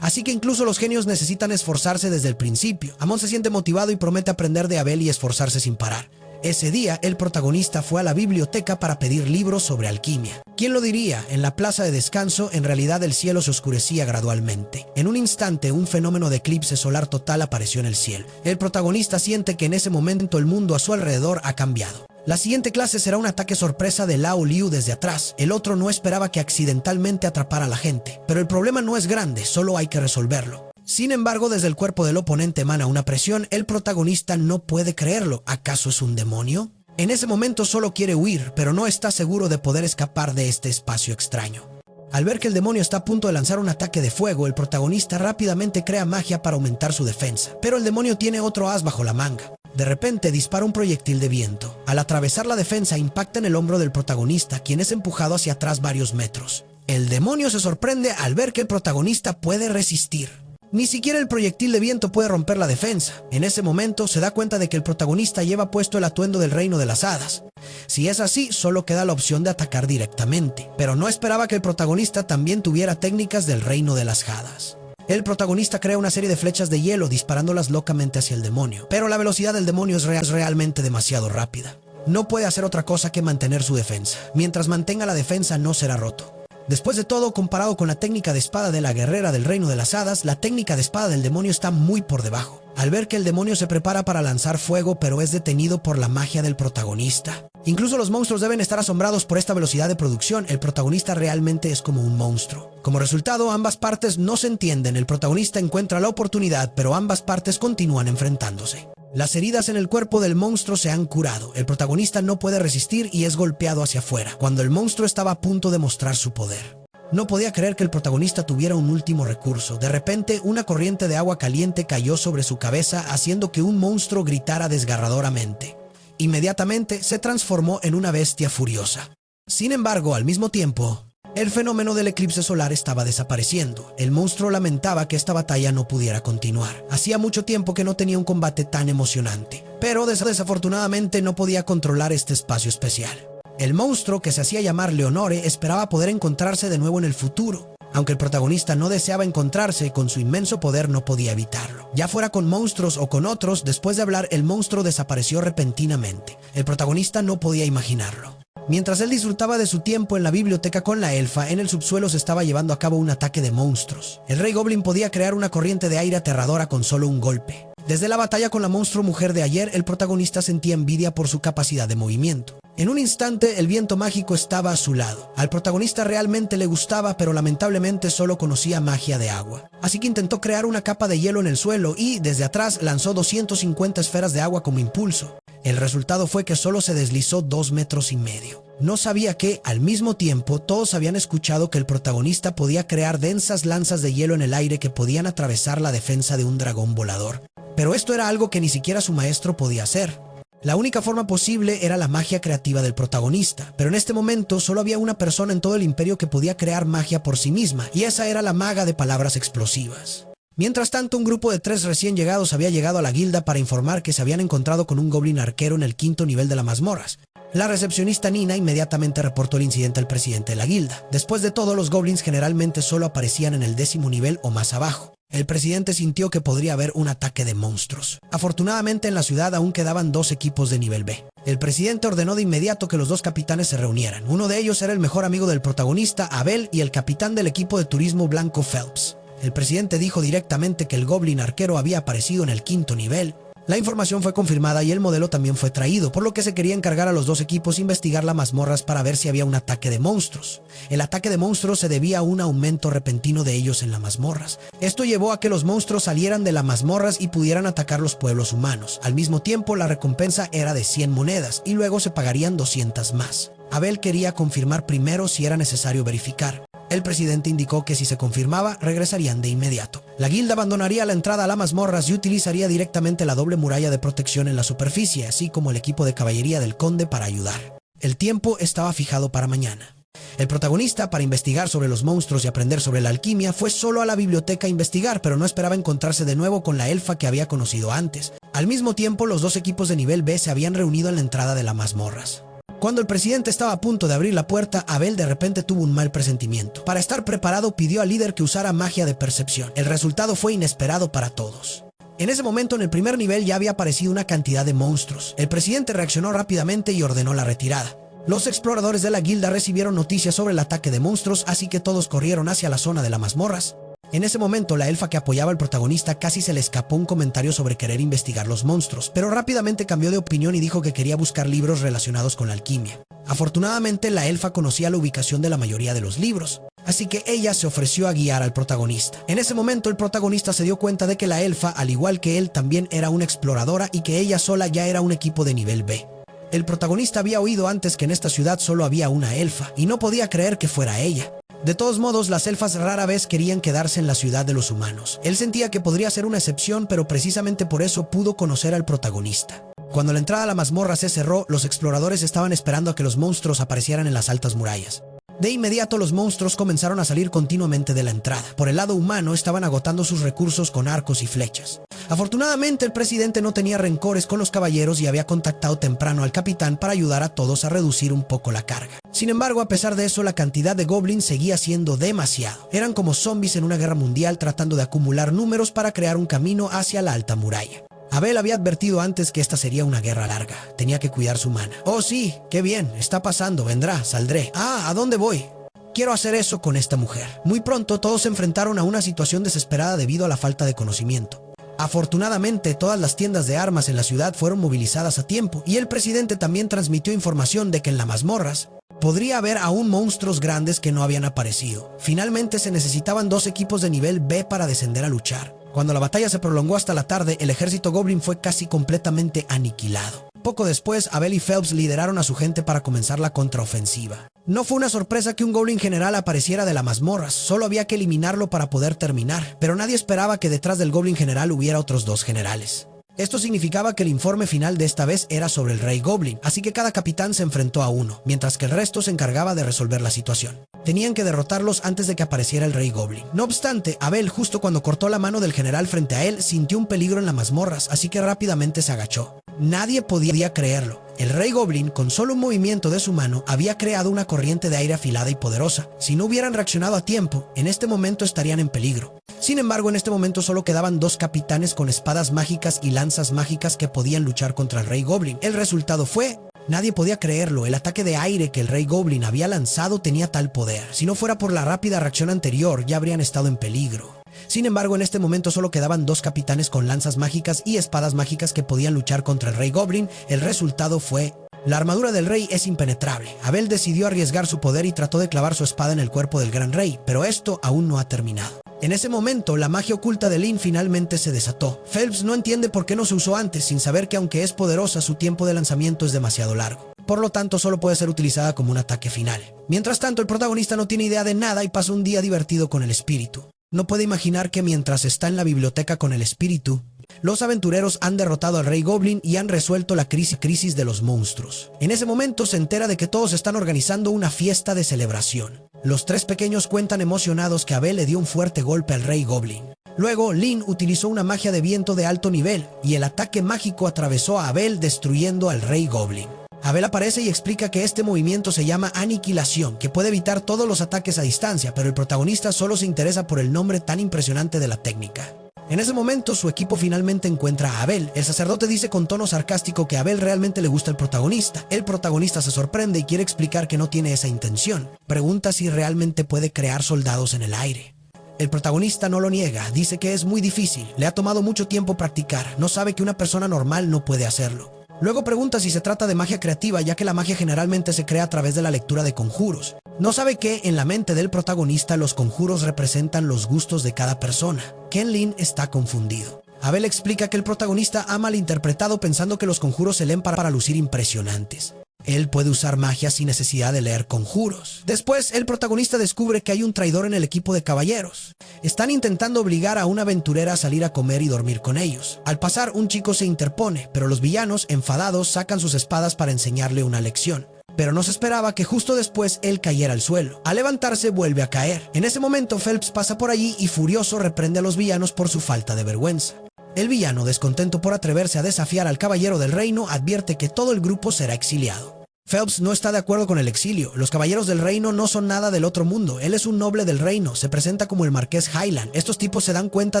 Así que incluso los genios necesitan esforzarse desde el principio. Amon se siente motivado y promete aprender de Abel y esforzarse sin parar. Ese día, el protagonista fue a la biblioteca para pedir libros sobre alquimia. ¿Quién lo diría? En la plaza de descanso, en realidad el cielo se oscurecía gradualmente. En un instante, un fenómeno de eclipse solar total apareció en el cielo. El protagonista siente que en ese momento el mundo a su alrededor ha cambiado. La siguiente clase será un ataque sorpresa de Lao Liu desde atrás. El otro no esperaba que accidentalmente atrapara a la gente. Pero el problema no es grande, solo hay que resolverlo. Sin embargo, desde el cuerpo del oponente emana una presión. El protagonista no puede creerlo. ¿Acaso es un demonio? En ese momento solo quiere huir, pero no está seguro de poder escapar de este espacio extraño. Al ver que el demonio está a punto de lanzar un ataque de fuego, el protagonista rápidamente crea magia para aumentar su defensa. Pero el demonio tiene otro as bajo la manga. De repente dispara un proyectil de viento. Al atravesar la defensa, impacta en el hombro del protagonista, quien es empujado hacia atrás varios metros. El demonio se sorprende al ver que el protagonista puede resistir. Ni siquiera el proyectil de viento puede romper la defensa. En ese momento se da cuenta de que el protagonista lleva puesto el atuendo del reino de las hadas. Si es así, solo queda la opción de atacar directamente. Pero no esperaba que el protagonista también tuviera técnicas del reino de las hadas. El protagonista crea una serie de flechas de hielo disparándolas locamente hacia el demonio. Pero la velocidad del demonio es realmente demasiado rápida. No puede hacer otra cosa que mantener su defensa. Mientras mantenga la defensa no será roto. Después de todo, comparado con la técnica de espada de la guerrera del reino de las hadas, la técnica de espada del demonio está muy por debajo. Al ver que el demonio se prepara para lanzar fuego, pero es detenido por la magia del protagonista. Incluso los monstruos deben estar asombrados por esta velocidad de producción. El protagonista realmente es como un monstruo. Como resultado, ambas partes no se entienden. El protagonista encuentra la oportunidad, pero ambas partes continúan enfrentándose. Las heridas en el cuerpo del monstruo se han curado. El protagonista no puede resistir y es golpeado hacia afuera, cuando el monstruo estaba a punto de mostrar su poder. No podía creer que el protagonista tuviera un último recurso. De repente, una corriente de agua caliente cayó sobre su cabeza, haciendo que un monstruo gritara desgarradoramente. Inmediatamente se transformó en una bestia furiosa. Sin embargo, al mismo tiempo, el fenómeno del eclipse solar estaba desapareciendo. El monstruo lamentaba que esta batalla no pudiera continuar. Hacía mucho tiempo que no tenía un combate tan emocionante, pero desafortunadamente no podía controlar este espacio especial. El monstruo, que se hacía llamar Leonore, esperaba poder encontrarse de nuevo en el futuro. Aunque el protagonista no deseaba encontrarse, con su inmenso poder no podía evitarlo. Ya fuera con monstruos o con otros, después de hablar, el monstruo desapareció repentinamente. El protagonista no podía imaginarlo. Mientras él disfrutaba de su tiempo en la biblioteca con la elfa, en el subsuelo se estaba llevando a cabo un ataque de monstruos. El rey Goblin podía crear una corriente de aire aterradora con solo un golpe. Desde la batalla con la monstruo mujer de ayer, el protagonista sentía envidia por su capacidad de movimiento. En un instante, el viento mágico estaba a su lado. Al protagonista realmente le gustaba, pero lamentablemente solo conocía magia de agua. Así que intentó crear una capa de hielo en el suelo y, desde atrás, lanzó 250 esferas de agua como impulso. El resultado fue que solo se deslizó 2,5 metros. No sabía que, al mismo tiempo, todos habían escuchado que el protagonista podía crear densas lanzas de hielo en el aire que podían atravesar la defensa de un dragón volador. Pero esto era algo que ni siquiera su maestro podía hacer. La única forma posible era la magia creativa del protagonista, pero en este momento solo había una persona en todo el imperio que podía crear magia por sí misma, y esa era la maga de palabras explosivas. Mientras tanto, un grupo de 3 recién llegados había llegado a la guilda para informar que se habían encontrado con un goblin arquero en el 5º nivel de las mazmorras. La recepcionista Nina inmediatamente reportó el incidente al presidente de la guilda. Después de todo, los goblins generalmente solo aparecían en el 10º nivel o más abajo. El presidente sintió que podría haber un ataque de monstruos. Afortunadamente, en la ciudad aún quedaban 2 equipos de nivel B. El presidente ordenó de inmediato que los 2 capitanes se reunieran. Uno de ellos era el mejor amigo del protagonista, Abel, y el capitán del equipo de turismo blanco, Phelps. El presidente dijo directamente que el goblin arquero había aparecido en el 5º nivel. La información fue confirmada y el modelo también fue traído, por lo que se quería encargar a los 2 equipos investigar las mazmorras para ver si había un ataque de monstruos. El ataque de monstruos se debía a un aumento repentino de ellos en las mazmorras. Esto llevó a que los monstruos salieran de las mazmorras y pudieran atacar los pueblos humanos. Al mismo tiempo, la recompensa era de 100 monedas y luego se pagarían 200 más. Abel quería confirmar primero si era necesario verificar. El presidente indicó que si se confirmaba, regresarían de inmediato. La guilda abandonaría la entrada a las mazmorras y utilizaría directamente la doble muralla de protección en la superficie, así como el equipo de caballería del conde para ayudar. El tiempo estaba fijado para mañana. El protagonista, para investigar sobre los monstruos y aprender sobre la alquimia, fue solo a la biblioteca a investigar, pero no esperaba encontrarse de nuevo con la elfa que había conocido antes. Al mismo tiempo, los 2 equipos de nivel B se habían reunido en la entrada de las mazmorras. Cuando el presidente estaba a punto de abrir la puerta, Abel de repente tuvo un mal presentimiento. Para estar preparado, pidió al líder que usara magia de percepción. El resultado fue inesperado para todos. En ese momento, en el 1er nivel ya había aparecido una cantidad de monstruos. El presidente reaccionó rápidamente y ordenó la retirada. Los exploradores de la guilda recibieron noticias sobre el ataque de monstruos, así que todos corrieron hacia la zona de las mazmorras. En ese momento, la elfa que apoyaba al protagonista casi se le escapó un comentario sobre querer investigar los monstruos, pero rápidamente cambió de opinión y dijo que quería buscar libros relacionados con la alquimia. Afortunadamente, la elfa conocía la ubicación de la mayoría de los libros, así que ella se ofreció a guiar al protagonista. En ese momento, el protagonista se dio cuenta de que la elfa, al igual que él, también era una exploradora y que ella sola ya era un equipo de nivel B. El protagonista había oído antes que en esta ciudad solo había una elfa, y no podía creer que fuera ella. De todos modos, las elfas rara vez querían quedarse en la ciudad de los humanos. Él sentía que podría ser una excepción, pero precisamente por eso pudo conocer al protagonista. Cuando la entrada a la mazmorra se cerró, los exploradores estaban esperando a que los monstruos aparecieran en las altas murallas. De inmediato, los monstruos comenzaron a salir continuamente de la entrada. Por el lado humano, estaban agotando sus recursos con arcos y flechas. Afortunadamente, el presidente no tenía rencores con los caballeros y había contactado temprano al capitán para ayudar a todos a reducir un poco la carga. Sin embargo, a pesar de eso, la cantidad de goblins seguía siendo demasiado. Eran como zombies en una guerra mundial tratando de acumular números para crear un camino hacia la alta muralla. Abel había advertido antes que esta sería una guerra larga. Tenía que cuidar su mana. Oh sí, qué bien, está pasando, vendrá, saldré. ¿A dónde voy? Quiero hacer eso con esta mujer. Muy pronto todos se enfrentaron a una situación desesperada debido a la falta de conocimiento. Afortunadamente, todas las tiendas de armas en la ciudad fueron movilizadas a tiempo y el presidente también transmitió información de que en las mazmorras podría haber aún monstruos grandes que no habían aparecido. Finalmente se necesitaban 2 equipos de nivel B para descender a luchar. Cuando la batalla se prolongó hasta la tarde, el ejército goblin fue casi completamente aniquilado. Poco después, Abel y Phelps lideraron a su gente para comenzar la contraofensiva. No fue una sorpresa que un goblin general apareciera de las mazmorras, solo había que eliminarlo para poder terminar, pero nadie esperaba que detrás del goblin general hubiera otros 2 generales. Esto significaba que el informe final de esta vez era sobre el rey goblin, así que cada capitán se enfrentó a uno, mientras que el resto se encargaba de resolver la situación. Tenían que derrotarlos antes de que apareciera el rey goblin. No obstante, Abel, justo cuando cortó la mano del general frente a él, sintió un peligro en las mazmorras, así que rápidamente se agachó. Nadie podía creerlo. El rey goblin, con solo un movimiento de su mano, había creado una corriente de aire afilada y poderosa. Si no hubieran reaccionado a tiempo, en este momento estarían en peligro. Sin embargo, en este momento solo quedaban 2 capitanes con espadas mágicas y lanzas mágicas que podían luchar contra el rey goblin. El resultado fue... Nadie podía creerlo, el ataque de aire que el rey goblin había lanzado tenía tal poder. Si no fuera por la rápida reacción anterior, ya habrían estado en peligro. Sin embargo, en este momento solo quedaban 2 capitanes con lanzas mágicas y espadas mágicas que podían luchar contra el rey goblin. El resultado fue... La armadura del rey es impenetrable. Abel decidió arriesgar su poder y trató de clavar su espada en el cuerpo del gran rey, pero esto aún no ha terminado. En ese momento, la magia oculta de Lynn finalmente se desató. Phelps no entiende por qué no se usó antes, sin saber que aunque es poderosa, su tiempo de lanzamiento es demasiado largo. Por lo tanto, solo puede ser utilizada como un ataque final. Mientras tanto, el protagonista no tiene idea de nada y pasa un día divertido con el espíritu. No puede imaginar que mientras está en la biblioteca con el espíritu, los aventureros han derrotado al rey Goblin y han resuelto la crisis de los monstruos. En ese momento se entera de que todos están organizando una fiesta de celebración. Los tres pequeños cuentan emocionados que Abel le dio un fuerte golpe al rey Goblin. Luego, Lynn utilizó una magia de viento de alto nivel y el ataque mágico atravesó a Abel destruyendo al rey Goblin. Abel aparece y explica que este movimiento se llama aniquilación, que puede evitar todos los ataques a distancia, pero el protagonista solo se interesa por el nombre tan impresionante de la técnica. En ese momento, su equipo finalmente encuentra a Abel. El sacerdote dice con tono sarcástico que a Abel realmente le gusta el protagonista. El protagonista se sorprende y quiere explicar que no tiene esa intención. Pregunta si realmente puede crear soldados en el aire. El protagonista no lo niega, dice que es muy difícil, le ha tomado mucho tiempo practicar, no sabe que una persona normal no puede hacerlo. Luego pregunta si se trata de magia creativa, ya que la magia generalmente se crea a través de la lectura de conjuros. No sabe que, en la mente del protagonista, los conjuros representan los gustos de cada persona. Ken Lin está confundido. Abel explica que el protagonista ha malinterpretado pensando que los conjuros se leen para lucir impresionantes. Él puede usar magia sin necesidad de leer conjuros. Después, el protagonista descubre que hay un traidor en el equipo de caballeros. Están intentando obligar a una aventurera a salir a comer y dormir con ellos. Al pasar, un chico se interpone, pero los villanos, enfadados, sacan sus espadas para enseñarle una lección. Pero no se esperaba que justo después él cayera al suelo. Al levantarse, vuelve a caer. En ese momento, Phelps pasa por allí y furioso reprende a los villanos por su falta de vergüenza. El villano, descontento por atreverse a desafiar al caballero del reino, advierte que todo el grupo será exiliado. Phelps no está de acuerdo con el exilio. Los caballeros del reino no son nada del otro mundo. Él es un noble del reino, se presenta como el marqués Highland. Estos tipos se dan cuenta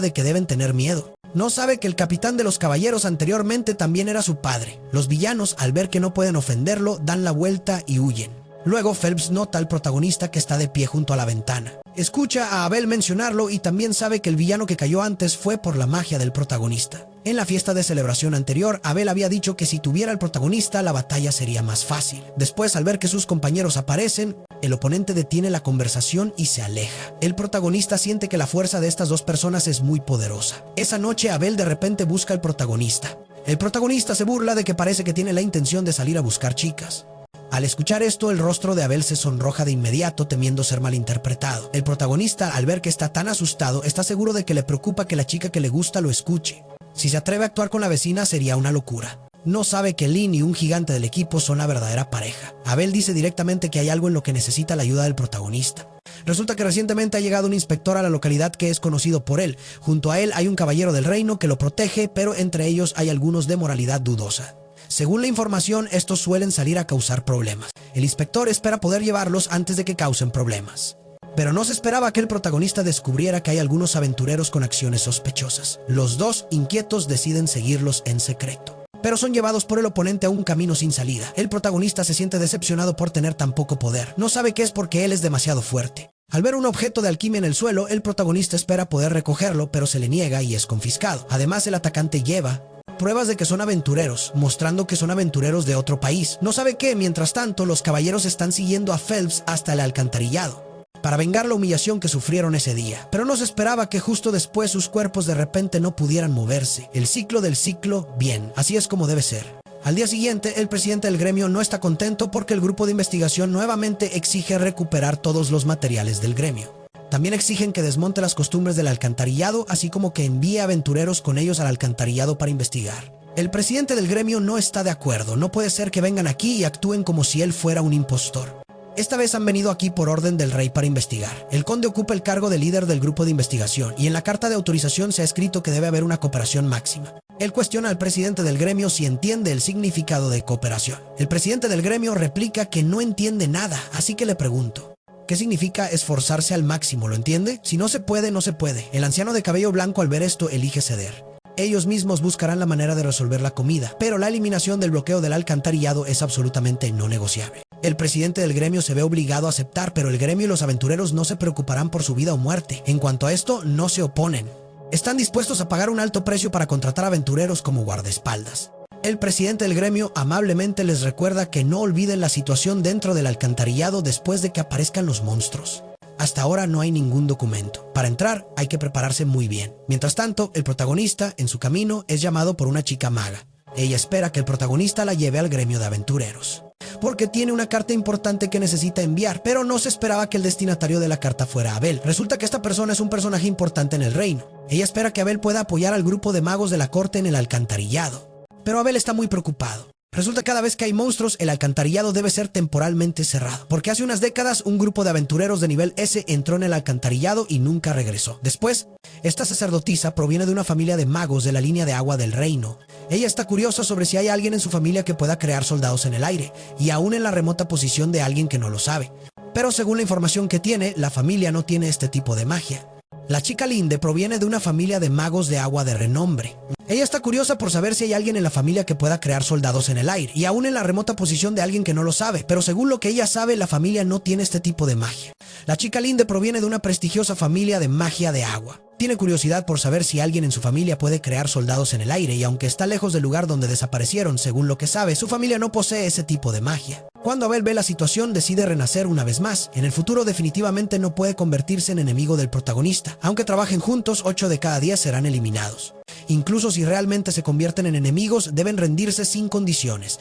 de que deben tener miedo. No sabe que el capitán de los caballeros anteriormente también era su padre. Los villanos, al ver que no pueden ofenderlo, dan la vuelta y huyen. Luego Phelps nota al protagonista que está de pie junto a la ventana. Escucha a Abel mencionarlo y también sabe que el villano que cayó antes fue por la magia del protagonista. En la fiesta de celebración anterior, Abel había dicho que si tuviera al protagonista, la batalla sería más fácil. Después, al ver que sus compañeros aparecen, el oponente detiene la conversación y se aleja. El protagonista siente que la fuerza de estas dos personas es muy poderosa. Esa noche, Abel de repente busca al protagonista. El protagonista se burla de que parece que tiene la intención de salir a buscar chicas. Al escuchar esto, el rostro de Abel se sonroja de inmediato, temiendo ser malinterpretado. El protagonista, al ver que está tan asustado, está seguro de que le preocupa que la chica que le gusta lo escuche. Si se atreve a actuar con la vecina, sería una locura. No sabe que Lynn y un gigante del equipo son la verdadera pareja. Abel dice directamente que hay algo en lo que necesita la ayuda del protagonista. Resulta que recientemente ha llegado un inspector a la localidad que es conocido por él. Junto a él hay un caballero del reino que lo protege, pero entre ellos hay algunos de moralidad dudosa. Según la información, estos suelen salir a causar problemas. El inspector espera poder llevarlos antes de que causen problemas. Pero no se esperaba que el protagonista descubriera que hay algunos aventureros con acciones sospechosas. Los dos, inquietos, deciden seguirlos en secreto. Pero son llevados por el oponente a un camino sin salida. El protagonista se siente decepcionado por tener tan poco poder. No sabe que es porque él es demasiado fuerte. Al ver un objeto de alquimia en el suelo, el protagonista espera poder recogerlo, pero se le niega y es confiscado. Además, el atacante lleva pruebas de que son aventureros, mostrando que son aventureros de otro país. No sabe que, mientras tanto, los caballeros están siguiendo a Phelps hasta el alcantarillado para vengar la humillación que sufrieron ese día. Pero no se esperaba que justo después sus cuerpos de repente no pudieran moverse. El ciclo del ciclo, bien, así es como debe ser. Al día siguiente, el presidente del gremio no está contento porque el grupo de investigación nuevamente exige recuperar todos los materiales del gremio. También exigen que desmonte las costumbres del alcantarillado, así como que envíe aventureros con ellos al alcantarillado para investigar. El presidente del gremio no está de acuerdo. No puede ser que vengan aquí y actúen como si él fuera un impostor. Esta vez han venido aquí por orden del rey para investigar. El conde ocupa el cargo de líder del grupo de investigación y en la carta de autorización se ha escrito que debe haber una cooperación máxima. Él cuestiona al presidente del gremio si entiende el significado de cooperación. El presidente del gremio replica que no entiende nada, así que le pregunto: ¿qué significa esforzarse al máximo? ¿Lo entiende? Si no se puede, no se puede. El anciano de cabello blanco, al ver esto, elige ceder. Ellos mismos buscarán la manera de resolver la comida, pero la eliminación del bloqueo del alcantarillado es absolutamente no negociable. El presidente del gremio se ve obligado a aceptar, pero el gremio y los aventureros no se preocuparán por su vida o muerte. En cuanto a esto, no se oponen. Están dispuestos a pagar un alto precio para contratar aventureros como guardaespaldas. El presidente del gremio amablemente les recuerda que no olviden la situación dentro del alcantarillado después de que aparezcan los monstruos. Hasta ahora no hay ningún documento. Para entrar hay que prepararse muy bien. Mientras tanto, el protagonista, en su camino, es llamado por una chica maga. Ella espera que el protagonista la lleve al gremio de aventureros, porque tiene una carta importante que necesita enviar, pero no se esperaba que el destinatario de la carta fuera Abel. Resulta que esta persona es un personaje importante en el reino. Ella espera que Abel pueda apoyar al grupo de magos de la corte en el alcantarillado, pero Abel está muy preocupado. Resulta que cada vez que hay monstruos, el alcantarillado debe ser temporalmente cerrado, porque hace unas décadas un grupo de aventureros de nivel S entró en el alcantarillado y nunca regresó. Después, esta sacerdotisa proviene de una familia de magos de la línea de agua del reino. Ella está curiosa sobre si hay alguien en su familia que pueda crear soldados en el aire, y aún en la remota posición de alguien que no lo sabe. Pero según la información que tiene, la familia no tiene este tipo de magia. La chica Linde proviene de una familia de magos de agua de renombre. Ella está curiosa por saber si hay alguien en la familia que pueda crear soldados en el aire, y aún en la remota posición de alguien que no lo sabe, pero según lo que ella sabe, la familia no tiene este tipo de magia. La chica Linde proviene de una prestigiosa familia de magia de agua. Tiene curiosidad por saber si alguien en su familia puede crear soldados en el aire, y aunque está lejos del lugar donde desaparecieron, según lo que sabe, su familia no posee ese tipo de magia. Cuando Abel ve la situación, decide renacer una vez más. En el futuro definitivamente no puede convertirse en enemigo del protagonista. Aunque trabajen juntos, 8 de cada 10 serán eliminados. Incluso si realmente se convierten en enemigos, deben rendirse sin condiciones.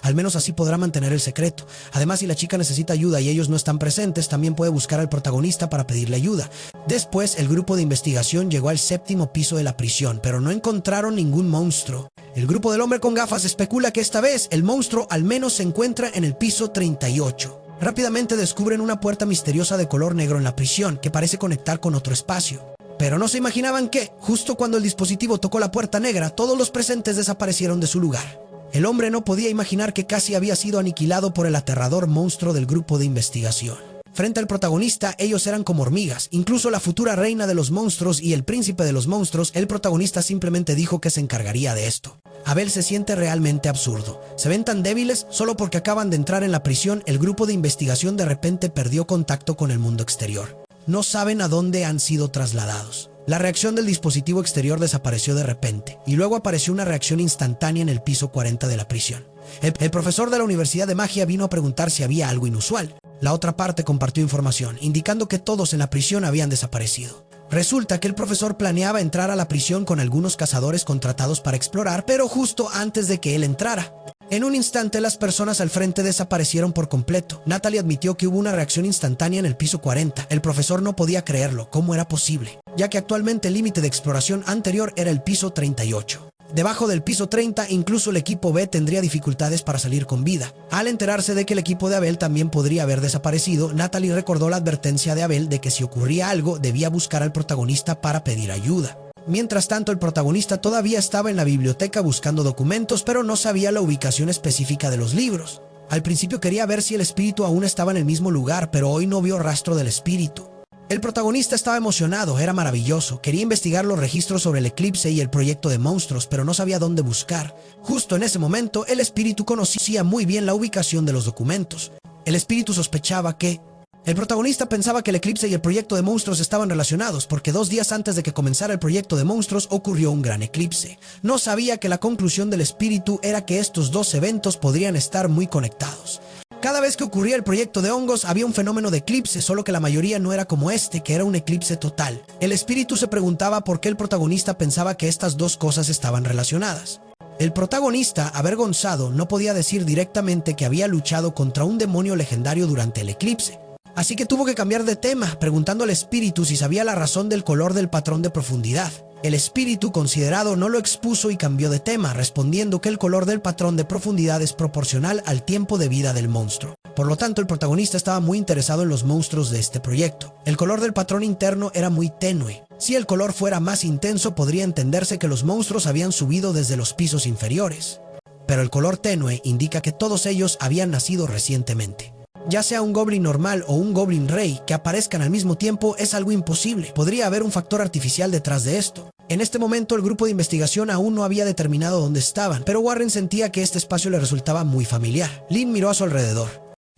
Al menos así podrá mantener el secreto. Además, si la chica necesita ayuda y ellos no están presentes, también puede buscar al protagonista para pedirle ayuda. Después, el grupo de investigación llegó al 7º piso de la prisión, pero no encontraron ningún monstruo. El grupo del hombre con gafas especula que esta vez el monstruo al menos se encuentra en el piso 38. Rápidamente descubren una puerta misteriosa de color negro en la prisión que parece conectar con otro espacio. Pero no se imaginaban que, justo cuando el dispositivo tocó la puerta negra, todos los presentes desaparecieron de su lugar. El hombre no podía imaginar que casi había sido aniquilado por el aterrador monstruo del grupo de investigación. Frente al protagonista, ellos eran como hormigas. Incluso la futura reina de los monstruos y el príncipe de los monstruos, el protagonista simplemente dijo que se encargaría de esto. Abel se siente realmente absurdo. Se ven tan débiles solo porque acaban de entrar en la prisión. El grupo de investigación de repente perdió contacto con el mundo exterior. No saben a dónde han sido trasladados. La reacción del dispositivo exterior desapareció de repente, y luego apareció una reacción instantánea en el piso 40 de la prisión. El profesor de la Universidad de Magia vino a preguntar si había algo inusual. La otra parte compartió información, indicando que todos en la prisión habían desaparecido. Resulta que el profesor planeaba entrar a la prisión con algunos cazadores contratados para explorar, pero justo antes de que él entrara. En un instante las personas al frente desaparecieron por completo. Natalie admitió que hubo una reacción instantánea en el piso 40. El profesor no podía creerlo, ¿cómo era posible? Ya que actualmente el límite de exploración anterior era el piso 38. Debajo del piso 30, incluso el equipo B tendría dificultades para salir con vida. Al enterarse de que el equipo de Abel también podría haber desaparecido, Natalie recordó la advertencia de Abel de que si ocurría algo, debía buscar al protagonista para pedir ayuda. Mientras tanto, el protagonista todavía estaba en la biblioteca buscando documentos, pero no sabía la ubicación específica de los libros. Al principio quería ver si el espíritu aún estaba en el mismo lugar, pero hoy no vio rastro del espíritu. El protagonista estaba emocionado, era maravilloso. Quería investigar los registros sobre el eclipse y el proyecto de monstruos, pero no sabía dónde buscar. Justo en ese momento, el espíritu conocía muy bien la ubicación de los documentos. El espíritu sospechaba que... El protagonista pensaba que el eclipse y el proyecto de monstruos estaban relacionados, porque 2 días antes de que comenzara el proyecto de monstruos ocurrió un gran eclipse. No sabía que la conclusión del espíritu era que estos 2 eventos podrían estar muy conectados. Cada vez que ocurría el proyecto de hongos había un fenómeno de eclipse, solo que la mayoría no era como este, que era un eclipse total. El espíritu se preguntaba por qué el protagonista pensaba que estas 2 cosas estaban relacionadas. El protagonista, avergonzado, no podía decir directamente que había luchado contra un demonio legendario durante el eclipse. Así que tuvo que cambiar de tema, preguntando al espíritu si sabía la razón del color del patrón de profundidad. El espíritu, considerado, no lo expuso y cambió de tema, respondiendo que el color del patrón de profundidad es proporcional al tiempo de vida del monstruo. Por lo tanto, el protagonista estaba muy interesado en los monstruos de este proyecto. El color del patrón interno era muy tenue. Si el color fuera más intenso, podría entenderse que los monstruos habían subido desde los pisos inferiores. Pero el color tenue indica que todos ellos habían nacido recientemente. Ya sea un goblin normal o un goblin rey que aparezcan al mismo tiempo es algo imposible. Podría haber un factor artificial detrás de esto. En este momento el grupo de investigación aún no había determinado dónde estaban, pero Warren sentía que este espacio le resultaba muy familiar. Lynn miró a su alrededor.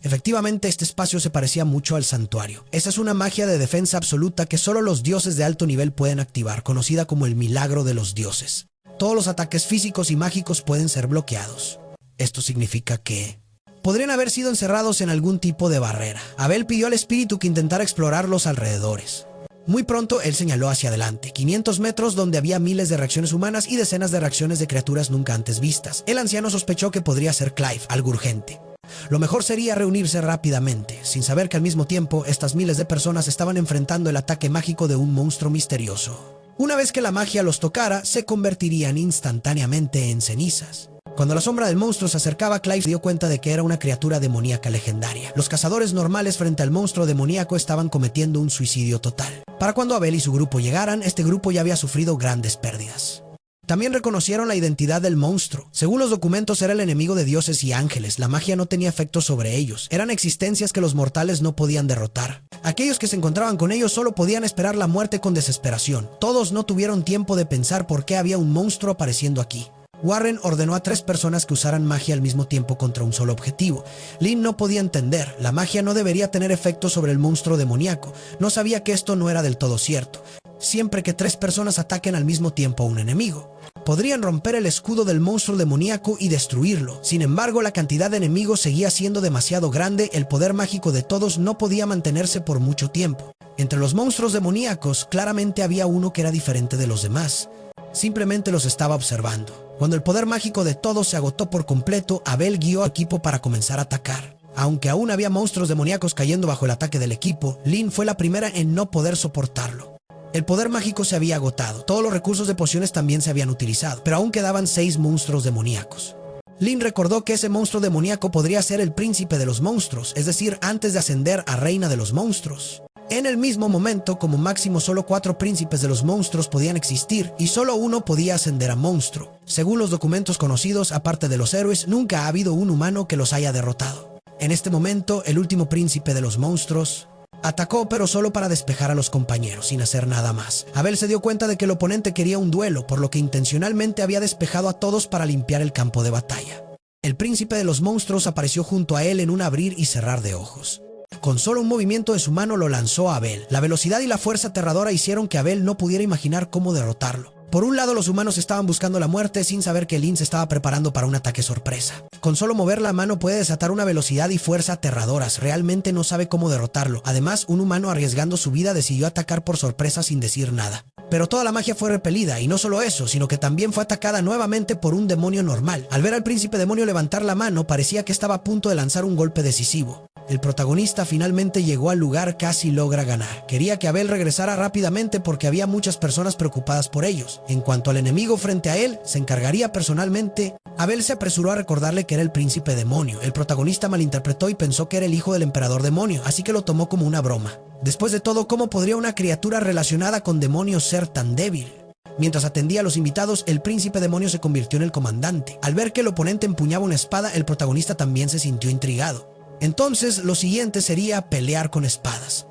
Efectivamente, este espacio se parecía mucho al santuario. Esa es una magia de defensa absoluta que solo los dioses de alto nivel pueden activar, conocida como el milagro de los dioses. todos los ataques físicos y mágicos pueden ser bloqueados. Esto significa que podrían haber sido encerrados en algún tipo de barrera. Abel pidió al espíritu que intentara explorar los alrededores. Muy pronto él señaló hacia adelante, 500 metros donde había miles de reacciones humanas y decenas de reacciones de criaturas nunca antes vistas. El anciano sospechó que podría ser Clive, algo urgente. Lo mejor sería reunirse rápidamente, sin saber que al mismo tiempo estas miles de personas estaban enfrentando el ataque mágico de un monstruo misterioso. Una vez que la magia los tocara, se convertirían instantáneamente en cenizas. Cuando la sombra del monstruo se acercaba, Clive se dio cuenta de que era una criatura demoníaca legendaria. Los cazadores normales frente al monstruo demoníaco estaban cometiendo un suicidio total. Para cuando Abel y su grupo llegaran, este grupo ya había sufrido grandes pérdidas. También reconocieron la identidad del monstruo. Según los documentos, era el enemigo de dioses y ángeles. La magia no tenía efecto sobre ellos. Eran existencias que los mortales no podían derrotar. Aquellos que se encontraban con ellos solo podían esperar la muerte con desesperación. Todos no tuvieron tiempo de pensar por qué había un monstruo apareciendo aquí. Warren ordenó a 3 personas que usaran magia al mismo tiempo contra un solo objetivo. Lynn no podía entender. La magia no debería tener efecto sobre el monstruo demoníaco. No sabía que esto no era del todo cierto. Siempre que 3 personas ataquen al mismo tiempo a un enemigo, podrían romper el escudo del monstruo demoníaco y destruirlo. Sin embargo, la cantidad de enemigos seguía siendo demasiado grande. El poder mágico de todos no podía mantenerse por mucho tiempo. Entre los monstruos demoníacos, claramente había uno que era diferente de los demás. Simplemente los estaba observando. Cuando el poder mágico de todos se agotó por completo, Abel guió al equipo para comenzar a atacar. Aunque aún había monstruos demoníacos cayendo bajo el ataque del equipo, Lynn fue la primera en no poder soportarlo. El poder mágico se había agotado, todos los recursos de pociones también se habían utilizado, pero aún quedaban 6 monstruos demoníacos. Lynn recordó que ese monstruo demoníaco podría ser el príncipe de los monstruos, es decir, antes de ascender a reina de los monstruos. En el mismo momento, como máximo solo 4 príncipes de los monstruos podían existir y solo uno podía ascender a monstruo. Según los documentos conocidos, aparte de los héroes, nunca ha habido un humano que los haya derrotado. En este momento, el último príncipe de los monstruos atacó, pero solo para despejar a los compañeros, sin hacer nada más. Abel se dio cuenta de que el oponente quería un duelo, por lo que intencionalmente había despejado a todos para limpiar el campo de batalla. El príncipe de los monstruos apareció junto a él en un abrir y cerrar de ojos. Con solo un movimiento de su mano lo lanzó a Abel. La velocidad y la fuerza aterradora hicieron que Abel no pudiera imaginar cómo derrotarlo. Por un lado, los humanos estaban buscando la muerte sin saber que Lynn se estaba preparando para un ataque sorpresa. Con solo mover la mano puede desatar una velocidad y fuerza aterradoras. Realmente no sabe cómo derrotarlo. Además, un humano arriesgando su vida decidió atacar por sorpresa sin decir nada. Pero toda la magia fue repelida, y no solo eso, sino que también fue atacada nuevamente por un demonio normal. Al ver al príncipe demonio levantar la mano, parecía que estaba a punto de lanzar un golpe decisivo. El protagonista finalmente llegó al lugar, casi logra ganar. Quería que Abel regresara rápidamente porque había muchas personas preocupadas por ellos. En cuanto al enemigo frente a él, se encargaría personalmente. Abel se apresuró a recordarle que era el príncipe demonio. El protagonista malinterpretó y pensó que era el hijo del emperador demonio, así que lo tomó como una broma. Después de todo, ¿cómo podría una criatura relacionada con demonios ser tan débil? Mientras atendía a los invitados, el príncipe demonio se convirtió en el comandante. Al ver que el oponente empuñaba una espada, el protagonista también se sintió intrigado. Entonces, lo siguiente sería pelear con espadas.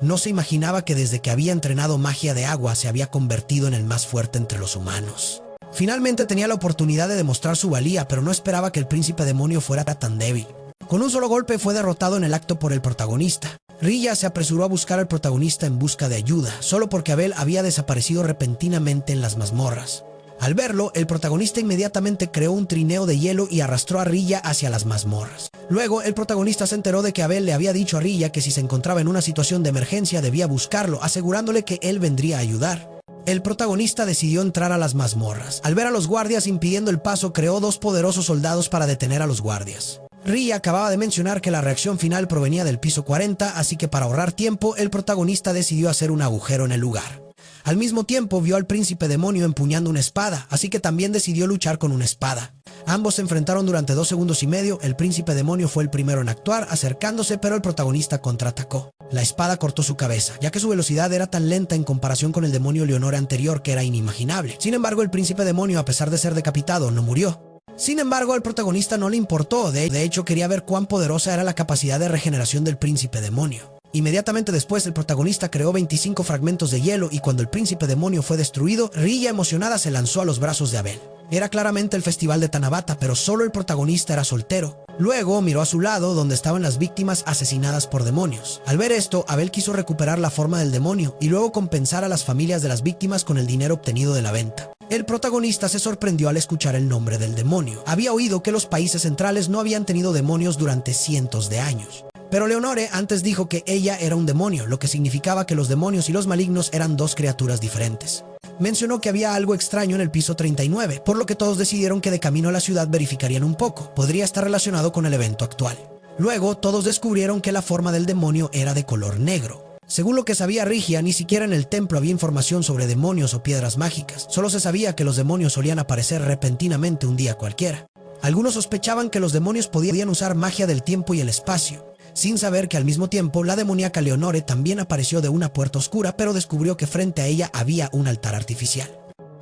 No se imaginaba que desde que había entrenado magia de agua se había convertido en el más fuerte entre los humanos. Finalmente tenía la oportunidad de demostrar su valía, pero no esperaba que el príncipe demonio fuera tan débil. Con un solo golpe fue derrotado en el acto por el protagonista. Rilla se apresuró a buscar al protagonista en busca de ayuda, solo porque Abel había desaparecido repentinamente en las mazmorras. Al verlo, el protagonista inmediatamente creó un trineo de hielo y arrastró a Rilla hacia las mazmorras. Luego, el protagonista se enteró de que Abel le había dicho a Rilla que si se encontraba en una situación de emergencia debía buscarlo, asegurándole que él vendría a ayudar. El protagonista decidió entrar a las mazmorras. Al ver a los guardias impidiendo el paso, creó 2 poderosos soldados para detener a los guardias. Rilla acababa de mencionar que la reacción final provenía del piso 40, así que para ahorrar tiempo, el protagonista decidió hacer un agujero en el lugar. Al mismo tiempo vio al príncipe demonio empuñando una espada, así que también decidió luchar con una espada. Ambos se enfrentaron durante 2 segundos y medio. El príncipe demonio fue el primero en actuar, acercándose, pero el protagonista contraatacó. La espada cortó su cabeza, ya que su velocidad era tan lenta en comparación con el demonio Leonore anterior que era inimaginable. Sin embargo, el príncipe demonio, a pesar de ser decapitado, no murió. Sin embargo, al protagonista no le importó. De hecho, quería ver cuán poderosa era la capacidad de regeneración del príncipe demonio. Inmediatamente después, el protagonista creó 25 fragmentos de hielo y cuando el príncipe demonio fue destruido, Rilla emocionada se lanzó a los brazos de Abel. Era claramente el festival de Tanabata, pero solo el protagonista era soltero. Luego miró a su lado donde estaban las víctimas asesinadas por demonios. Al ver esto, Abel quiso recuperar la forma del demonio y luego compensar a las familias de las víctimas con el dinero obtenido de la venta. El protagonista se sorprendió al escuchar el nombre del demonio. Había oído que los países centrales no habían tenido demonios durante cientos de años. Pero Leonore antes dijo que ella era un demonio, lo que significaba que los demonios y los malignos eran dos criaturas diferentes. Mencionó que había algo extraño en el piso 39, por lo que todos decidieron que de camino a la ciudad verificarían un poco. Podría estar relacionado con el evento actual. Luego, todos descubrieron que la forma del demonio era de color negro. Según lo que sabía Rigia, ni siquiera en el templo había información sobre demonios o piedras mágicas. Solo se sabía que los demonios solían aparecer repentinamente un día cualquiera. Algunos sospechaban que los demonios podían usar magia del tiempo y el espacio, sin saber que al mismo tiempo la demoníaca Leonore también apareció de una puerta oscura, pero descubrió que frente a ella había un altar artificial.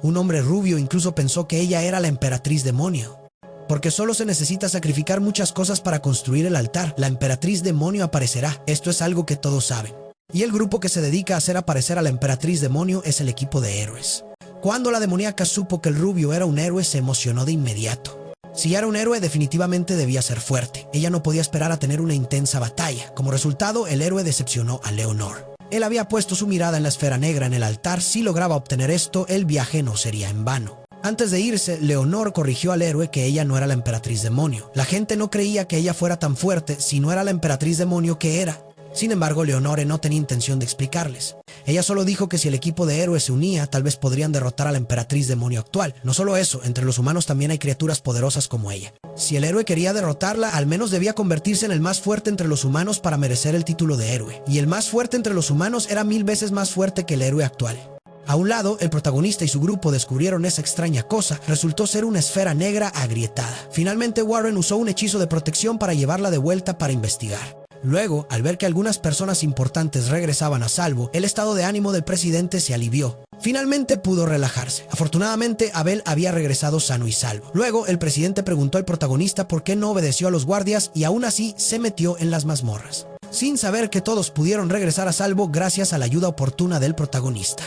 Un hombre rubio incluso pensó que ella era la emperatriz demonio, porque solo se necesita sacrificar muchas cosas para construir el altar. La emperatriz demonio aparecerá. Esto es algo que todos saben. Y el grupo que se dedica a hacer aparecer a la emperatriz demonio es el equipo de héroes. Cuando la demoníaca supo que el rubio era un héroe, se emocionó de inmediato. Si era un héroe, definitivamente debía ser fuerte. Ella no podía esperar a tener una intensa batalla. Como resultado, el héroe decepcionó a Leonor. Él había puesto su mirada en la esfera negra en el altar. Si lograba obtener esto, el viaje no sería en vano. Antes de irse, Leonor corrigió al héroe que ella no era la emperatriz demonio. La gente no creía que ella fuera tan fuerte si no era la emperatriz demonio que era. Sin embargo, Leonore no tenía intención de explicarles. Ella solo dijo que si el equipo de héroes se unía, tal vez podrían derrotar a la emperatriz demonio actual. No solo eso, entre los humanos también hay criaturas poderosas como ella. Si el héroe quería derrotarla, al menos debía convertirse en el más fuerte entre los humanos para merecer el título de héroe. Y el más fuerte entre los humanos era 1000 veces más fuerte que el héroe actual. A un lado, el protagonista y su grupo descubrieron esa extraña cosa. Resultó ser una esfera negra agrietada. Finalmente, Warren usó un hechizo de protección para llevarla de vuelta para investigar. Luego, al ver que algunas personas importantes regresaban a salvo, el estado de ánimo del presidente se alivió. Finalmente pudo relajarse. Afortunadamente, Abel había regresado sano y salvo. Luego, el presidente preguntó al protagonista por qué no obedeció a los guardias y aún así se metió en las mazmorras, sin saber que todos pudieron regresar a salvo gracias a la ayuda oportuna del protagonista.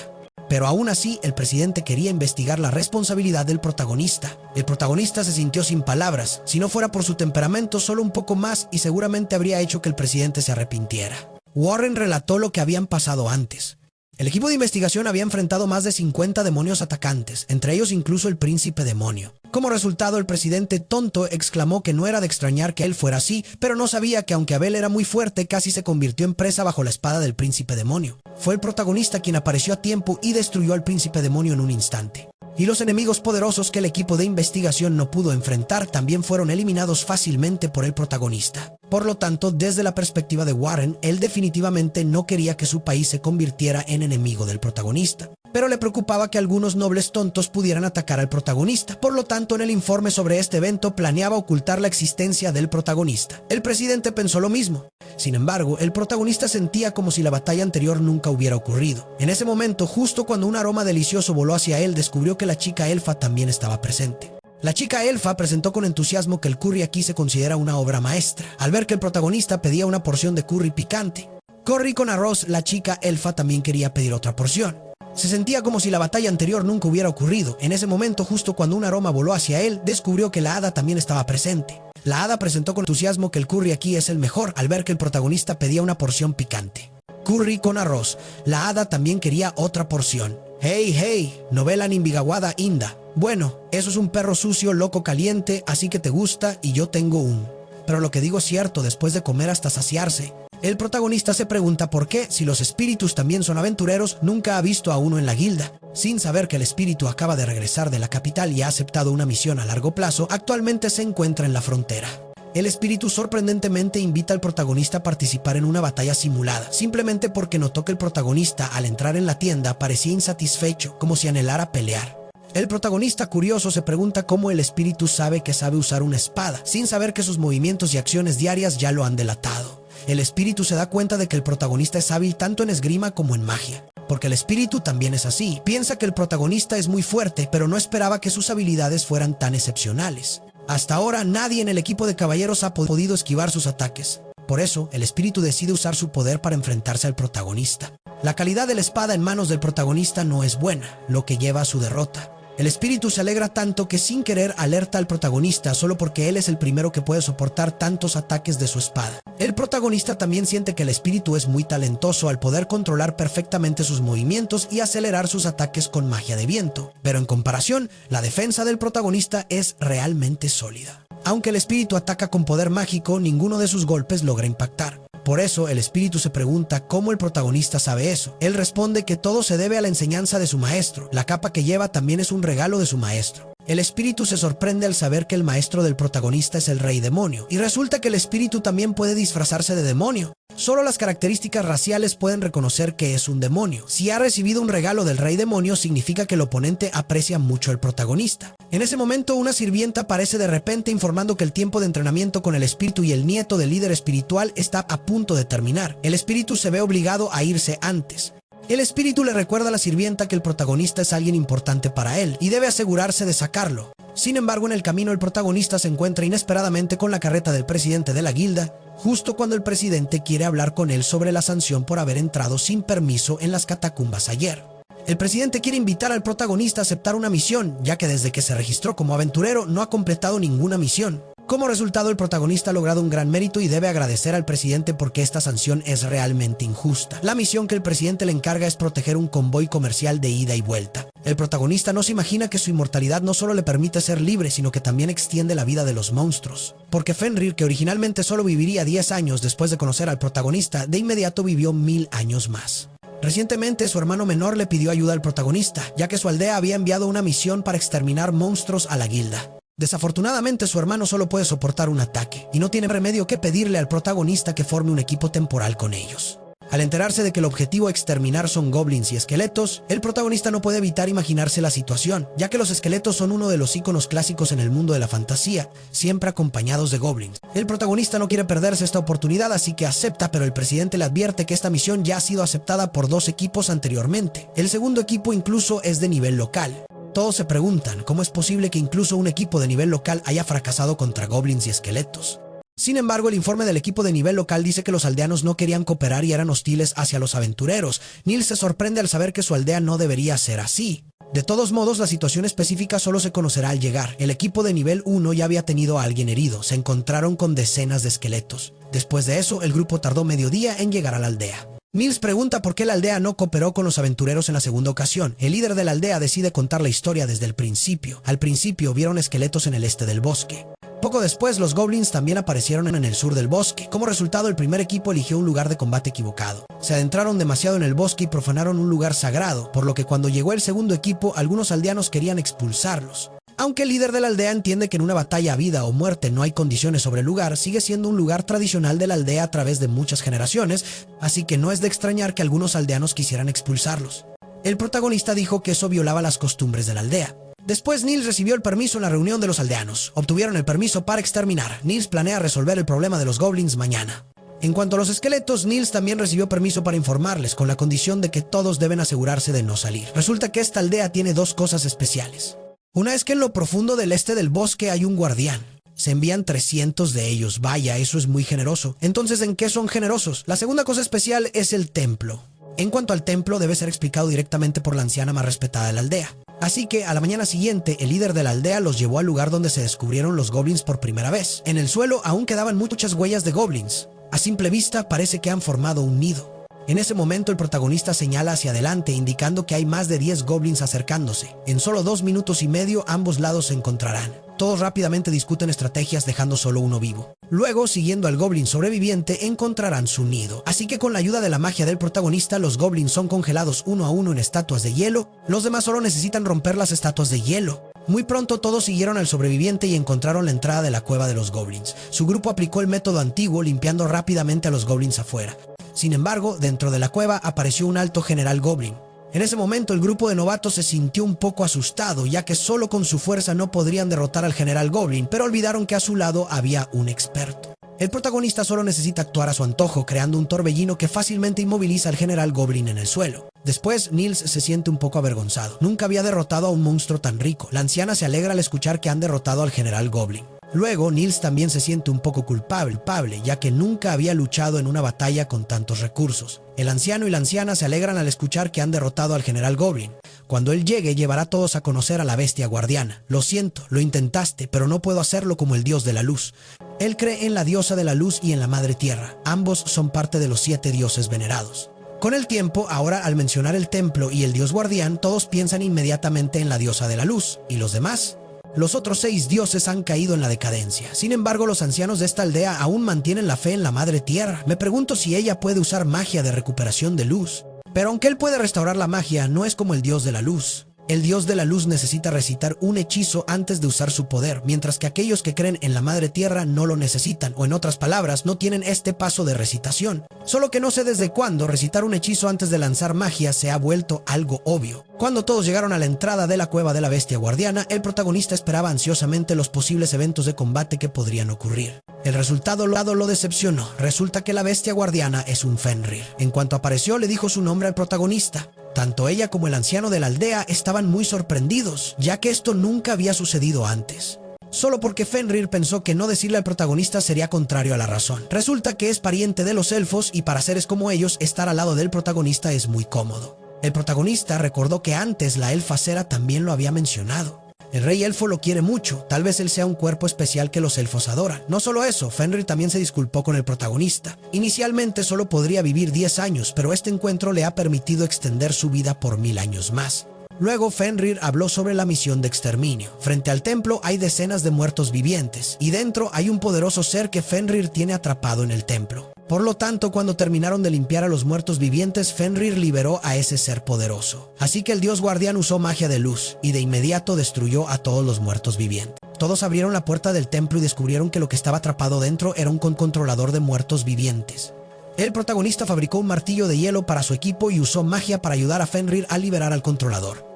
Pero aún así, el presidente quería investigar la responsabilidad del protagonista. El protagonista se sintió sin palabras. Si no fuera por su temperamento, solo un poco más y seguramente habría hecho que el presidente se arrepintiera. Warren relató lo que habían pasado antes. El equipo de investigación había enfrentado más de 50 demonios atacantes, entre ellos incluso el príncipe demonio. Como resultado, el presidente tonto exclamó que no era de extrañar que él fuera así, pero no sabía que aunque Abel era muy fuerte, casi se convirtió en presa bajo la espada del príncipe demonio. Fue el protagonista quien apareció a tiempo y destruyó al príncipe demonio en un instante. Y los enemigos poderosos que el equipo de investigación no pudo enfrentar también fueron eliminados fácilmente por el protagonista. Por lo tanto, desde la perspectiva de Warren, él definitivamente no quería que su país se convirtiera en enemigo del protagonista. Pero le preocupaba que algunos nobles tontos pudieran atacar al protagonista. Por lo tanto, en el informe sobre este evento planeaba ocultar la existencia del protagonista. El presidente pensó lo mismo. Sin embargo, el protagonista sentía como si la batalla anterior nunca hubiera ocurrido. En ese momento, justo cuando un aroma delicioso voló hacia él, descubrió que la chica elfa también estaba presente. La chica elfa presentó con entusiasmo que el curry aquí se considera una obra maestra, al ver que el protagonista pedía una porción de curry picante. Curry con arroz, la chica elfa también quería pedir otra porción. Se sentía como si la batalla anterior nunca hubiera ocurrido. En ese momento, justo cuando un aroma voló hacia él, descubrió que la hada también estaba presente. La hada presentó con entusiasmo que el curry aquí es el mejor, al ver que el protagonista pedía una porción picante. Curry con arroz. La hada también quería otra porción. Hey, hey, novela Nimbigawada Inda. Bueno, eso es un perro sucio, loco, caliente, así que te gusta y yo tengo un. Pero lo que digo es cierto, después de comer hasta saciarse. El protagonista se pregunta por qué, si los espíritus también son aventureros, nunca ha visto a uno en la guilda. Sin saber que el espíritu acaba de regresar de la capital y ha aceptado una misión a largo plazo, actualmente se encuentra en la frontera. El espíritu sorprendentemente invita al protagonista a participar en una batalla simulada, simplemente porque notó que el protagonista, al entrar en la tienda, parecía insatisfecho, como si anhelara pelear. El protagonista curioso se pregunta cómo el espíritu sabe que sabe usar una espada, sin saber que sus movimientos y acciones diarias ya lo han delatado. El espíritu se da cuenta de que el protagonista es hábil tanto en esgrima como en magia, porque el espíritu también es así. Piensa que el protagonista es muy fuerte, pero no esperaba que sus habilidades fueran tan excepcionales. Hasta ahora nadie en el equipo de caballeros ha podido esquivar sus ataques. Por eso, el espíritu decide usar su poder para enfrentarse al protagonista. La calidad de la espada en manos del protagonista no es buena, lo que lleva a su derrota. El espíritu se alegra tanto que sin querer alerta al protagonista solo porque él es el primero que puede soportar tantos ataques de su espada. El protagonista también siente que el espíritu es muy talentoso al poder controlar perfectamente sus movimientos y acelerar sus ataques con magia de viento, pero en comparación, la defensa del protagonista es realmente sólida. Aunque el espíritu ataca con poder mágico, ninguno de sus golpes logra impactar. Por eso, el espíritu se pregunta cómo el protagonista sabe eso. Él responde que todo se debe a la enseñanza de su maestro. La capa que lleva también es un regalo de su maestro. El espíritu se sorprende al saber que el maestro del protagonista es el rey demonio, y resulta que el espíritu también puede disfrazarse de demonio. Solo las características raciales pueden reconocer que es un demonio. Si ha recibido un regalo del rey demonio, significa que el oponente aprecia mucho al protagonista. En ese momento, una sirvienta aparece de repente informando que el tiempo de entrenamiento con el espíritu y el nieto del líder espiritual está a punto de terminar. El espíritu se ve obligado a irse antes. El espíritu le recuerda a la sirvienta que el protagonista es alguien importante para él y debe asegurarse de sacarlo. Sin embargo, en el camino el protagonista se encuentra inesperadamente con la carreta del presidente de la guilda, justo cuando el presidente quiere hablar con él sobre la sanción por haber entrado sin permiso en las catacumbas ayer. El presidente quiere invitar al protagonista a aceptar una misión, ya que desde que se registró como aventurero no ha completado ninguna misión. Como resultado, el protagonista ha logrado un gran mérito y debe agradecer al presidente porque esta sanción es realmente injusta. La misión que el presidente le encarga es proteger un convoy comercial de ida y vuelta. El protagonista no se imagina que su inmortalidad no solo le permite ser libre, sino que también extiende la vida de los monstruos. Porque Fenrir, que originalmente solo viviría 10 años después de conocer al protagonista, de inmediato vivió 1000 años más. Recientemente, su hermano menor le pidió ayuda al protagonista, ya que su aldea había enviado una misión para exterminar monstruos a la guilda. Desafortunadamente, su hermano solo puede soportar un ataque, y no tiene remedio que pedirle al protagonista que forme un equipo temporal con ellos. Al enterarse de que el objetivo a exterminar son goblins y esqueletos, el protagonista no puede evitar imaginarse la situación, ya que los esqueletos son uno de los íconos clásicos en el mundo de la fantasía, siempre acompañados de goblins. El protagonista no quiere perderse esta oportunidad, así que acepta, pero el presidente le advierte que esta misión ya ha sido aceptada por 2 equipos anteriormente. El segundo equipo incluso es de nivel local. Todos se preguntan cómo es posible que incluso un equipo de nivel local haya fracasado contra goblins y esqueletos. Sin embargo, el informe del equipo de nivel local dice que los aldeanos no querían cooperar y eran hostiles hacia los aventureros. Neil se sorprende al saber que su aldea no debería ser así. De todos modos, la situación específica solo se conocerá al llegar. El equipo de nivel 1 ya había tenido a alguien herido. Se encontraron con decenas de esqueletos. Después de eso, el grupo tardó medio día en llegar a la aldea. Mills pregunta por qué la aldea no cooperó con los aventureros en la segunda ocasión. El líder de la aldea decide contar la historia desde el principio. Al principio vieron esqueletos en el este del bosque. Poco después, los goblins también aparecieron en el sur del bosque. Como resultado, el primer equipo eligió un lugar de combate equivocado. Se adentraron demasiado en el bosque y profanaron un lugar sagrado, por lo que cuando llegó el segundo equipo, algunos aldeanos querían expulsarlos. Aunque el líder de la aldea entiende que en una batalla a vida o muerte no hay condiciones sobre el lugar, sigue siendo un lugar tradicional de la aldea a través de muchas generaciones, así que no es de extrañar que algunos aldeanos quisieran expulsarlos. El protagonista dijo que eso violaba las costumbres de la aldea. Después, Nils recibió el permiso en la reunión de los aldeanos. Obtuvieron el permiso para exterminar. Nils planea resolver el problema de los goblins mañana. En cuanto a los esqueletos, Nils también recibió permiso para informarles, con la condición de que todos deben asegurarse de no salir. Resulta que esta aldea tiene 2 cosas especiales. Una es que en lo profundo del este del bosque hay un guardián. Se envían 300 de ellos. Vaya, eso es muy generoso. Entonces, ¿en qué son generosos? La segunda cosa especial es el templo. En cuanto al templo, debe ser explicado directamente por la anciana más respetada de la aldea. Así que, a la mañana siguiente, el líder de la aldea los llevó al lugar donde se descubrieron los goblins por primera vez. En el suelo aún quedaban muchas huellas de goblins. A simple vista, parece que han formado un nido. En ese momento, el protagonista señala hacia adelante, indicando que hay más de 10 goblins acercándose. En solo 2 minutos y medio, ambos lados se encontrarán. Todos rápidamente discuten estrategias, dejando solo uno vivo. Luego, siguiendo al goblin sobreviviente, encontrarán su nido. Así que con la ayuda de la magia del protagonista, los goblins son congelados uno a uno en estatuas de hielo. Los demás solo necesitan romper las estatuas de hielo. Muy pronto todos siguieron al sobreviviente y encontraron la entrada de la cueva de los goblins. Su grupo aplicó el método antiguo, limpiando rápidamente a los goblins afuera. Sin embargo, dentro de la cueva apareció un alto general goblin. En ese momento, el grupo de novatos se sintió un poco asustado, ya que solo con su fuerza no podrían derrotar al general goblin, pero olvidaron que a su lado había un experto. El protagonista solo necesita actuar a su antojo, creando un torbellino que fácilmente inmoviliza al general goblin en el suelo. Después, Nils se siente un poco avergonzado. Nunca había derrotado a un monstruo tan rico. La anciana se alegra al escuchar que han derrotado al general goblin. Luego, Niels también se siente un poco culpable, ya que nunca había luchado en una batalla con tantos recursos. El anciano y la anciana se alegran al escuchar que han derrotado al general Goblin. Cuando él llegue, llevará a todos a conocer a la bestia guardiana. Lo siento, lo intentaste, pero no puedo hacerlo como el dios de la luz. Él cree en la diosa de la luz y en la madre tierra. Ambos son parte de los 7 dioses venerados. Con el tiempo, ahora al mencionar el templo y el dios guardián, todos piensan inmediatamente en la diosa de la luz. ¿Y los demás? Los otros 6 dioses han caído en la decadencia. Sin embargo, los ancianos de esta aldea aún mantienen la fe en la Madre Tierra. Me pregunto si ella puede usar magia de recuperación de luz. Pero aunque él puede restaurar la magia, no es como el dios de la luz. El dios de la luz necesita recitar un hechizo antes de usar su poder, mientras que aquellos que creen en la Madre Tierra no lo necesitan, o en otras palabras, no tienen este paso de recitación. Solo que no sé desde cuándo recitar un hechizo antes de lanzar magia se ha vuelto algo obvio. Cuando todos llegaron a la entrada de la cueva de la bestia guardiana, el protagonista esperaba ansiosamente los posibles eventos de combate que podrían ocurrir. El resultado lo decepcionó. Resulta que la bestia guardiana es un Fenrir. En cuanto apareció, le dijo su nombre al protagonista. Tanto ella como el anciano de la aldea estaban muy sorprendidos, ya que esto nunca había sucedido antes. Solo porque Fenrir pensó que no decirle al protagonista sería contrario a la razón. Resulta que es pariente de los elfos y para seres como ellos, estar al lado del protagonista es muy cómodo. El protagonista recordó que antes la elfa Sera también lo había mencionado. El rey elfo lo quiere mucho, tal vez él sea un cuerpo especial que los elfos adoran. No solo eso, Fenrir también se disculpó con el protagonista. Inicialmente solo podría vivir 10 años, pero este encuentro le ha permitido extender su vida por 1000 años más. Luego Fenrir habló sobre la misión de exterminio. Frente al templo hay decenas de muertos vivientes, y dentro hay un poderoso ser que Fenrir tiene atrapado en el templo. Por lo tanto, cuando terminaron de limpiar a los muertos vivientes, Fenrir liberó a ese ser poderoso. Así que el dios guardián usó magia de luz, y de inmediato destruyó a todos los muertos vivientes. Todos abrieron la puerta del templo y descubrieron que lo que estaba atrapado dentro era un controlador de muertos vivientes. El protagonista fabricó un martillo de hielo para su equipo y usó magia para ayudar a Fenrir a liberar al controlador.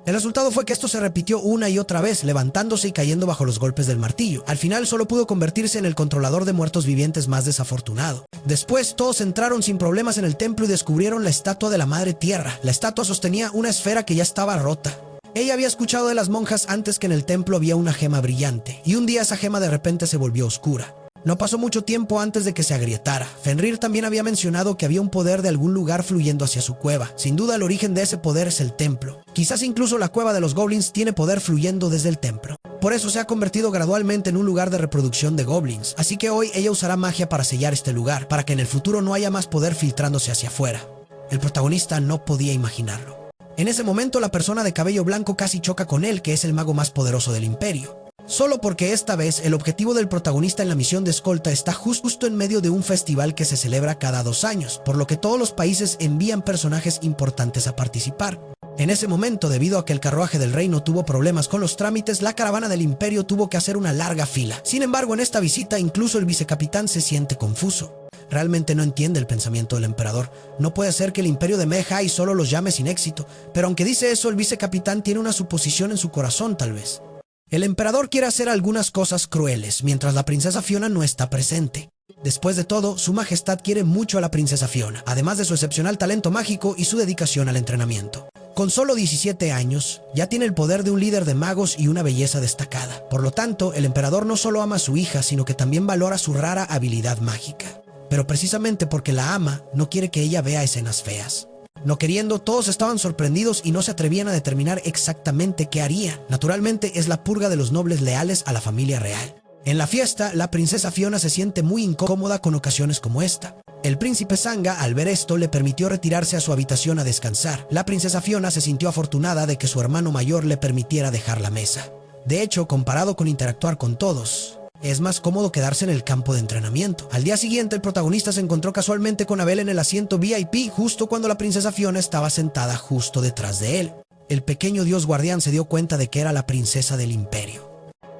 El resultado fue que esto se repitió una y otra vez, levantándose y cayendo bajo los golpes del martillo. Al final solo pudo convertirse en el controlador de muertos vivientes más desafortunado. Después todos entraron sin problemas en el templo y descubrieron la estatua de la Madre Tierra. La estatua sostenía una esfera que ya estaba rota. Ella había escuchado de las monjas antes que en el templo había una gema brillante, y un día esa gema de repente se volvió oscura. No pasó mucho tiempo antes de que se agrietara. Fenrir también había mencionado que había un poder de algún lugar fluyendo hacia su cueva. Sin duda el origen de ese poder es el templo. Quizás incluso la cueva de los goblins tiene poder fluyendo desde el templo. Por eso se ha convertido gradualmente en un lugar de reproducción de goblins. Así que hoy ella usará magia para sellar este lugar, para que en el futuro no haya más poder filtrándose hacia afuera. El protagonista no podía imaginarlo. En ese momento la persona de cabello blanco casi choca con él, que es el mago más poderoso del imperio. Solo porque esta vez el objetivo del protagonista en la misión de escolta está justo en medio de un festival que se celebra cada 2 años, por lo que todos los países envían personajes importantes a participar. En ese momento, debido a que el carruaje del reino tuvo problemas con los trámites, la caravana del imperio tuvo que hacer una larga fila. Sin embargo, en esta visita incluso el vicecapitán se siente confuso. Realmente no entiende el pensamiento del emperador. No puede ser que el imperio de Mehai solo los llame sin éxito, pero aunque dice eso, el vicecapitán tiene una suposición en su corazón tal vez. El emperador quiere hacer algunas cosas crueles, mientras la princesa Fiona no está presente. Después de todo, su majestad quiere mucho a la princesa Fiona, además de su excepcional talento mágico y su dedicación al entrenamiento. Con solo 17 años, ya tiene el poder de un líder de magos y una belleza destacada. Por lo tanto, el emperador no solo ama a su hija, sino que también valora su rara habilidad mágica. Pero precisamente porque la ama, no quiere que ella vea escenas feas. No queriendo, todos estaban sorprendidos y no se atrevían a determinar exactamente qué harían. Naturalmente, es la purga de los nobles leales a la familia real. En la fiesta, la princesa Fiona se siente muy incómoda con ocasiones como esta. El príncipe Sanga, al ver esto, le permitió retirarse a su habitación a descansar. La princesa Fiona se sintió afortunada de que su hermano mayor le permitiera dejar la mesa. De hecho, comparado con interactuar con todos, es más cómodo quedarse en el campo de entrenamiento. Al día siguiente, el protagonista se encontró casualmente con Abel en el asiento VIP justo cuando la princesa Fiona estaba sentada justo detrás de él. El pequeño dios guardián se dio cuenta de que era la princesa del imperio.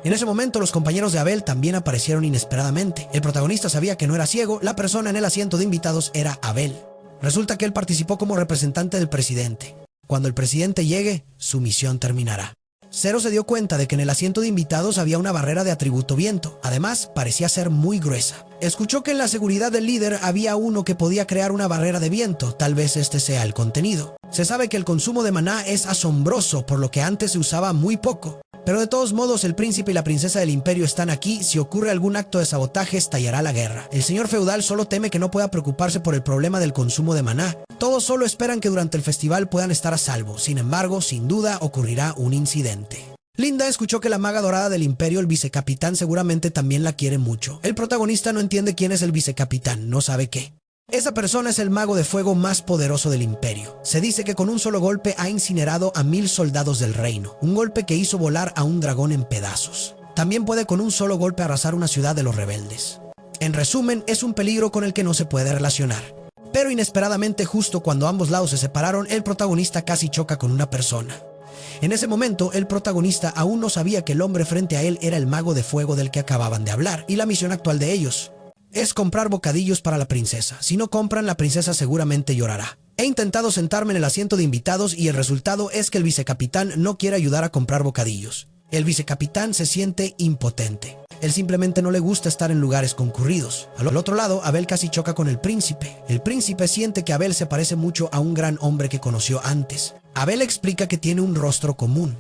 En ese momento, los compañeros de Abel también aparecieron inesperadamente. El protagonista sabía que no era ciego, la persona en el asiento de invitados era Abel. Resulta que él participó como representante del presidente. Cuando el presidente llegue, su misión terminará. Zero se dio cuenta de que en el asiento de invitados había una barrera de atributo viento. Además, parecía ser muy gruesa. Escuchó que en la seguridad del líder había uno que podía crear una barrera de viento. Tal vez este sea el contenido. Se sabe que el consumo de maná es asombroso, por lo que antes se usaba muy poco. Pero de todos modos, el príncipe y la princesa del imperio están aquí. Si ocurre algún acto de sabotaje, estallará la guerra. El señor feudal solo teme que no pueda preocuparse por el problema del consumo de maná. Todos solo esperan que durante el festival puedan estar a salvo. Sin embargo, sin duda ocurrirá un incidente. Linda escuchó que la maga dorada del imperio, el vicecapitán, seguramente también la quiere mucho. El protagonista no entiende quién es el vicecapitán, no sabe qué. Esa persona es el mago de fuego más poderoso del imperio. Se dice que con un solo golpe ha incinerado a 1000 soldados del reino, un golpe que hizo volar a un dragón en pedazos. También puede con un solo golpe arrasar una ciudad de los rebeldes. En resumen, es un peligro con el que no se puede relacionar. Pero inesperadamente, justo cuando ambos lados se separaron, el protagonista casi choca con una persona. En ese momento, el protagonista aún no sabía que el hombre frente a él era el mago de fuego del que acababan de hablar, y la misión actual de ellos es comprar bocadillos para la princesa. Si no compran, la princesa seguramente llorará. He intentado sentarme en el asiento de invitados y el resultado es que el vicecapitán no quiere ayudar a comprar bocadillos. El vicecapitán se siente impotente. Él simplemente no le gusta estar en lugares concurridos. Al otro lado, Abel casi choca con el príncipe. El príncipe siente que Abel se parece mucho a un gran hombre que conoció antes. Abel explica que tiene un rostro común.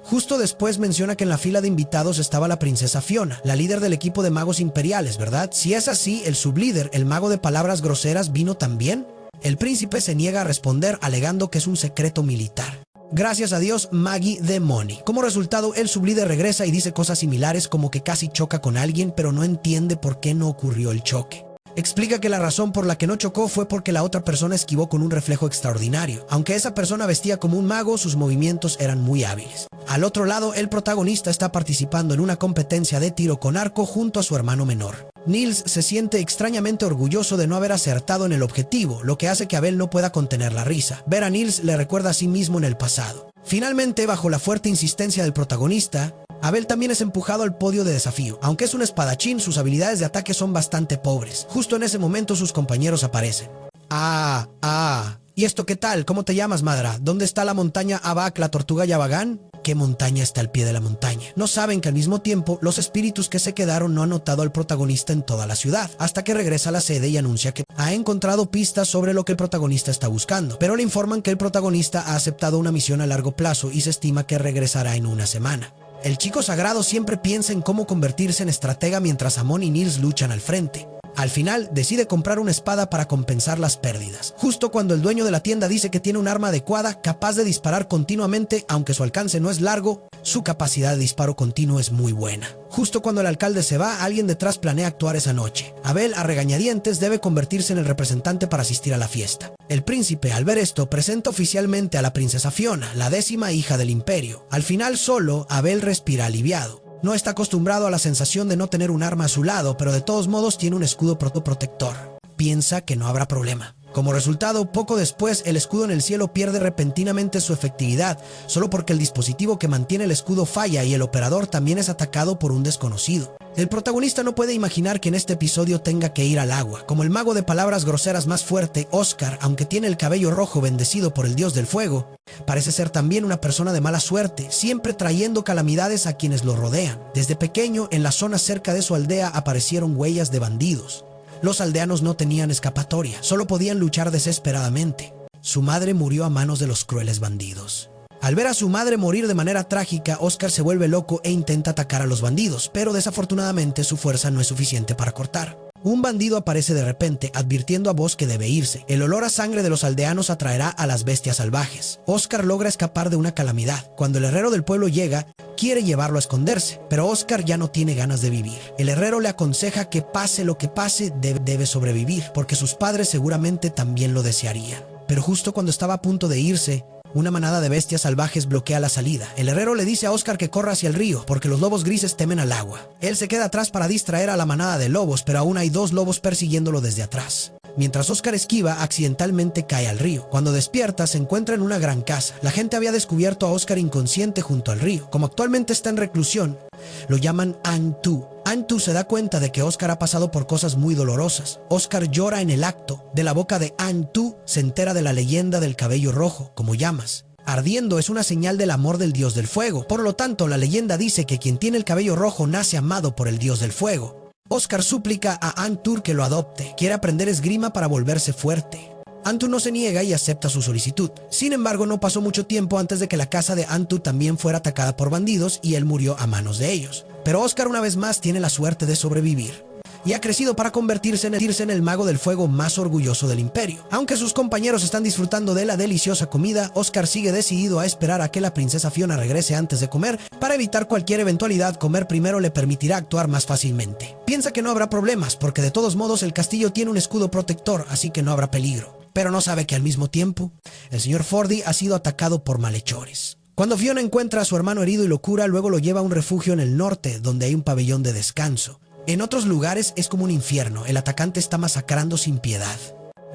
Justo después menciona que en la fila de invitados estaba la princesa Fiona, la líder del equipo de magos imperiales, ¿verdad? Si es así, el sublíder, el mago de palabras groseras, ¿vino también? El príncipe se niega a responder, alegando que es un secreto militar. Gracias a Dios, Maggie the Money. Como resultado, el sublíder regresa y dice cosas similares como que casi choca con alguien, pero no entiende por qué no ocurrió el choque. Explica que la razón por la que no chocó fue porque la otra persona esquivó con un reflejo extraordinario. Aunque esa persona vestía como un mago, sus movimientos eran muy hábiles. Al otro lado, el protagonista está participando en una competencia de tiro con arco junto a su hermano menor. Niels se siente extrañamente orgulloso de no haber acertado en el objetivo, lo que hace que Abel no pueda contener la risa. Ver a Niels le recuerda a sí mismo en el pasado. Finalmente, bajo la fuerte insistencia del protagonista, Abel también es empujado al podio de desafío. Aunque es un espadachín, sus habilidades de ataque son bastante pobres. Justo en ese momento sus compañeros aparecen. ¿Y esto qué tal? ¿Cómo te llamas, Madra? ¿Dónde está la montaña Abac, la tortuga Yabagán? ¿Qué montaña está al pie de la montaña? No saben que al mismo tiempo, los espíritus que se quedaron no han notado al protagonista en toda la ciudad, hasta que regresa a la sede y anuncia que ha encontrado pistas sobre lo que el protagonista está buscando. Pero le informan que el protagonista ha aceptado una misión a largo plazo y se estima que regresará en una semana. El chico sagrado siempre piensa en cómo convertirse en estratega mientras Amon y Niels luchan al frente. Al final, decide comprar una espada para compensar las pérdidas. Justo cuando el dueño de la tienda dice que tiene un arma adecuada, capaz de disparar continuamente, aunque su alcance no es largo, su capacidad de disparo continuo es muy buena. Justo cuando el alcalde se va, alguien detrás planea actuar esa noche. Abel, a regañadientes, debe convertirse en el representante para asistir a la fiesta. El príncipe, al ver esto, presenta oficialmente a la princesa Fiona, la 10ª hija del imperio. Al final solo, Abel respira aliviado. No está acostumbrado a la sensación de no tener un arma a su lado, pero de todos modos tiene un escudo protector. Piensa que no habrá problema. Como resultado, poco después, el escudo en el cielo pierde repentinamente su efectividad, solo porque el dispositivo que mantiene el escudo falla y el operador también es atacado por un desconocido. El protagonista no puede imaginar que en este episodio tenga que ir al agua. Como el mago de palabras groseras más fuerte, Oscar, aunque tiene el cabello rojo bendecido por el dios del fuego, parece ser también una persona de mala suerte, siempre trayendo calamidades a quienes lo rodean. Desde pequeño, en la zona cerca de su aldea aparecieron huellas de bandidos. Los aldeanos no tenían escapatoria, solo podían luchar desesperadamente. Su madre murió a manos de los crueles bandidos. Al ver a su madre morir de manera trágica, Oscar se vuelve loco e intenta atacar a los bandidos, pero desafortunadamente su fuerza no es suficiente para cortar. Un bandido aparece de repente, advirtiendo a Buzz que debe irse. El olor a sangre de los aldeanos atraerá a las bestias salvajes. Oscar logra escapar de una calamidad. Cuando el herrero del pueblo llega, quiere llevarlo a esconderse, pero Oscar ya no tiene ganas de vivir. El herrero le aconseja que pase lo que pase, debe sobrevivir, porque sus padres seguramente también lo desearían. Pero justo cuando estaba a punto de irse, una manada de bestias salvajes bloquea la salida. El herrero le dice a Oscar que corra hacia el río, porque los lobos grises temen al agua. Él se queda atrás para distraer a la manada de lobos, pero aún hay 2 lobos persiguiéndolo desde atrás. Mientras Oscar esquiva, accidentalmente cae al río. Cuando despierta, se encuentra en una gran casa. La gente había descubierto a Oscar inconsciente junto al río. Como actualmente está en reclusión, lo llaman Antu. Antu se da cuenta de que Oscar ha pasado por cosas muy dolorosas. Oscar llora en el acto. De la boca de Antu se entera de la leyenda del cabello rojo, como llamas. Ardiendo es una señal del amor del dios del fuego. Por lo tanto, la leyenda dice que quien tiene el cabello rojo nace amado por el dios del fuego. Oscar suplica a Antur que lo adopte. Quiere aprender esgrima para volverse fuerte. Antu no se niega y acepta su solicitud. Sin embargo, no pasó mucho tiempo antes de que la casa de Antu también fuera atacada por bandidos y él murió a manos de ellos. Pero Oscar una vez más tiene la suerte de sobrevivir y ha crecido para convertirse en el mago del fuego más orgulloso del imperio. Aunque sus compañeros están disfrutando de la deliciosa comida, Oscar sigue decidido a esperar a que la princesa Fiona regrese antes de comer. Para evitar cualquier eventualidad, comer primero le permitirá actuar más fácilmente. Piensa que no habrá problemas porque de todos modos el castillo tiene un escudo protector, así que no habrá peligro. Pero no sabe que al mismo tiempo, el señor Fordy ha sido atacado por malhechores. Cuando Fiona encuentra a su hermano herido y lo cura, luego lo lleva a un refugio en el norte, donde hay un pabellón de descanso. En otros lugares es como un infierno, el atacante está masacrando sin piedad.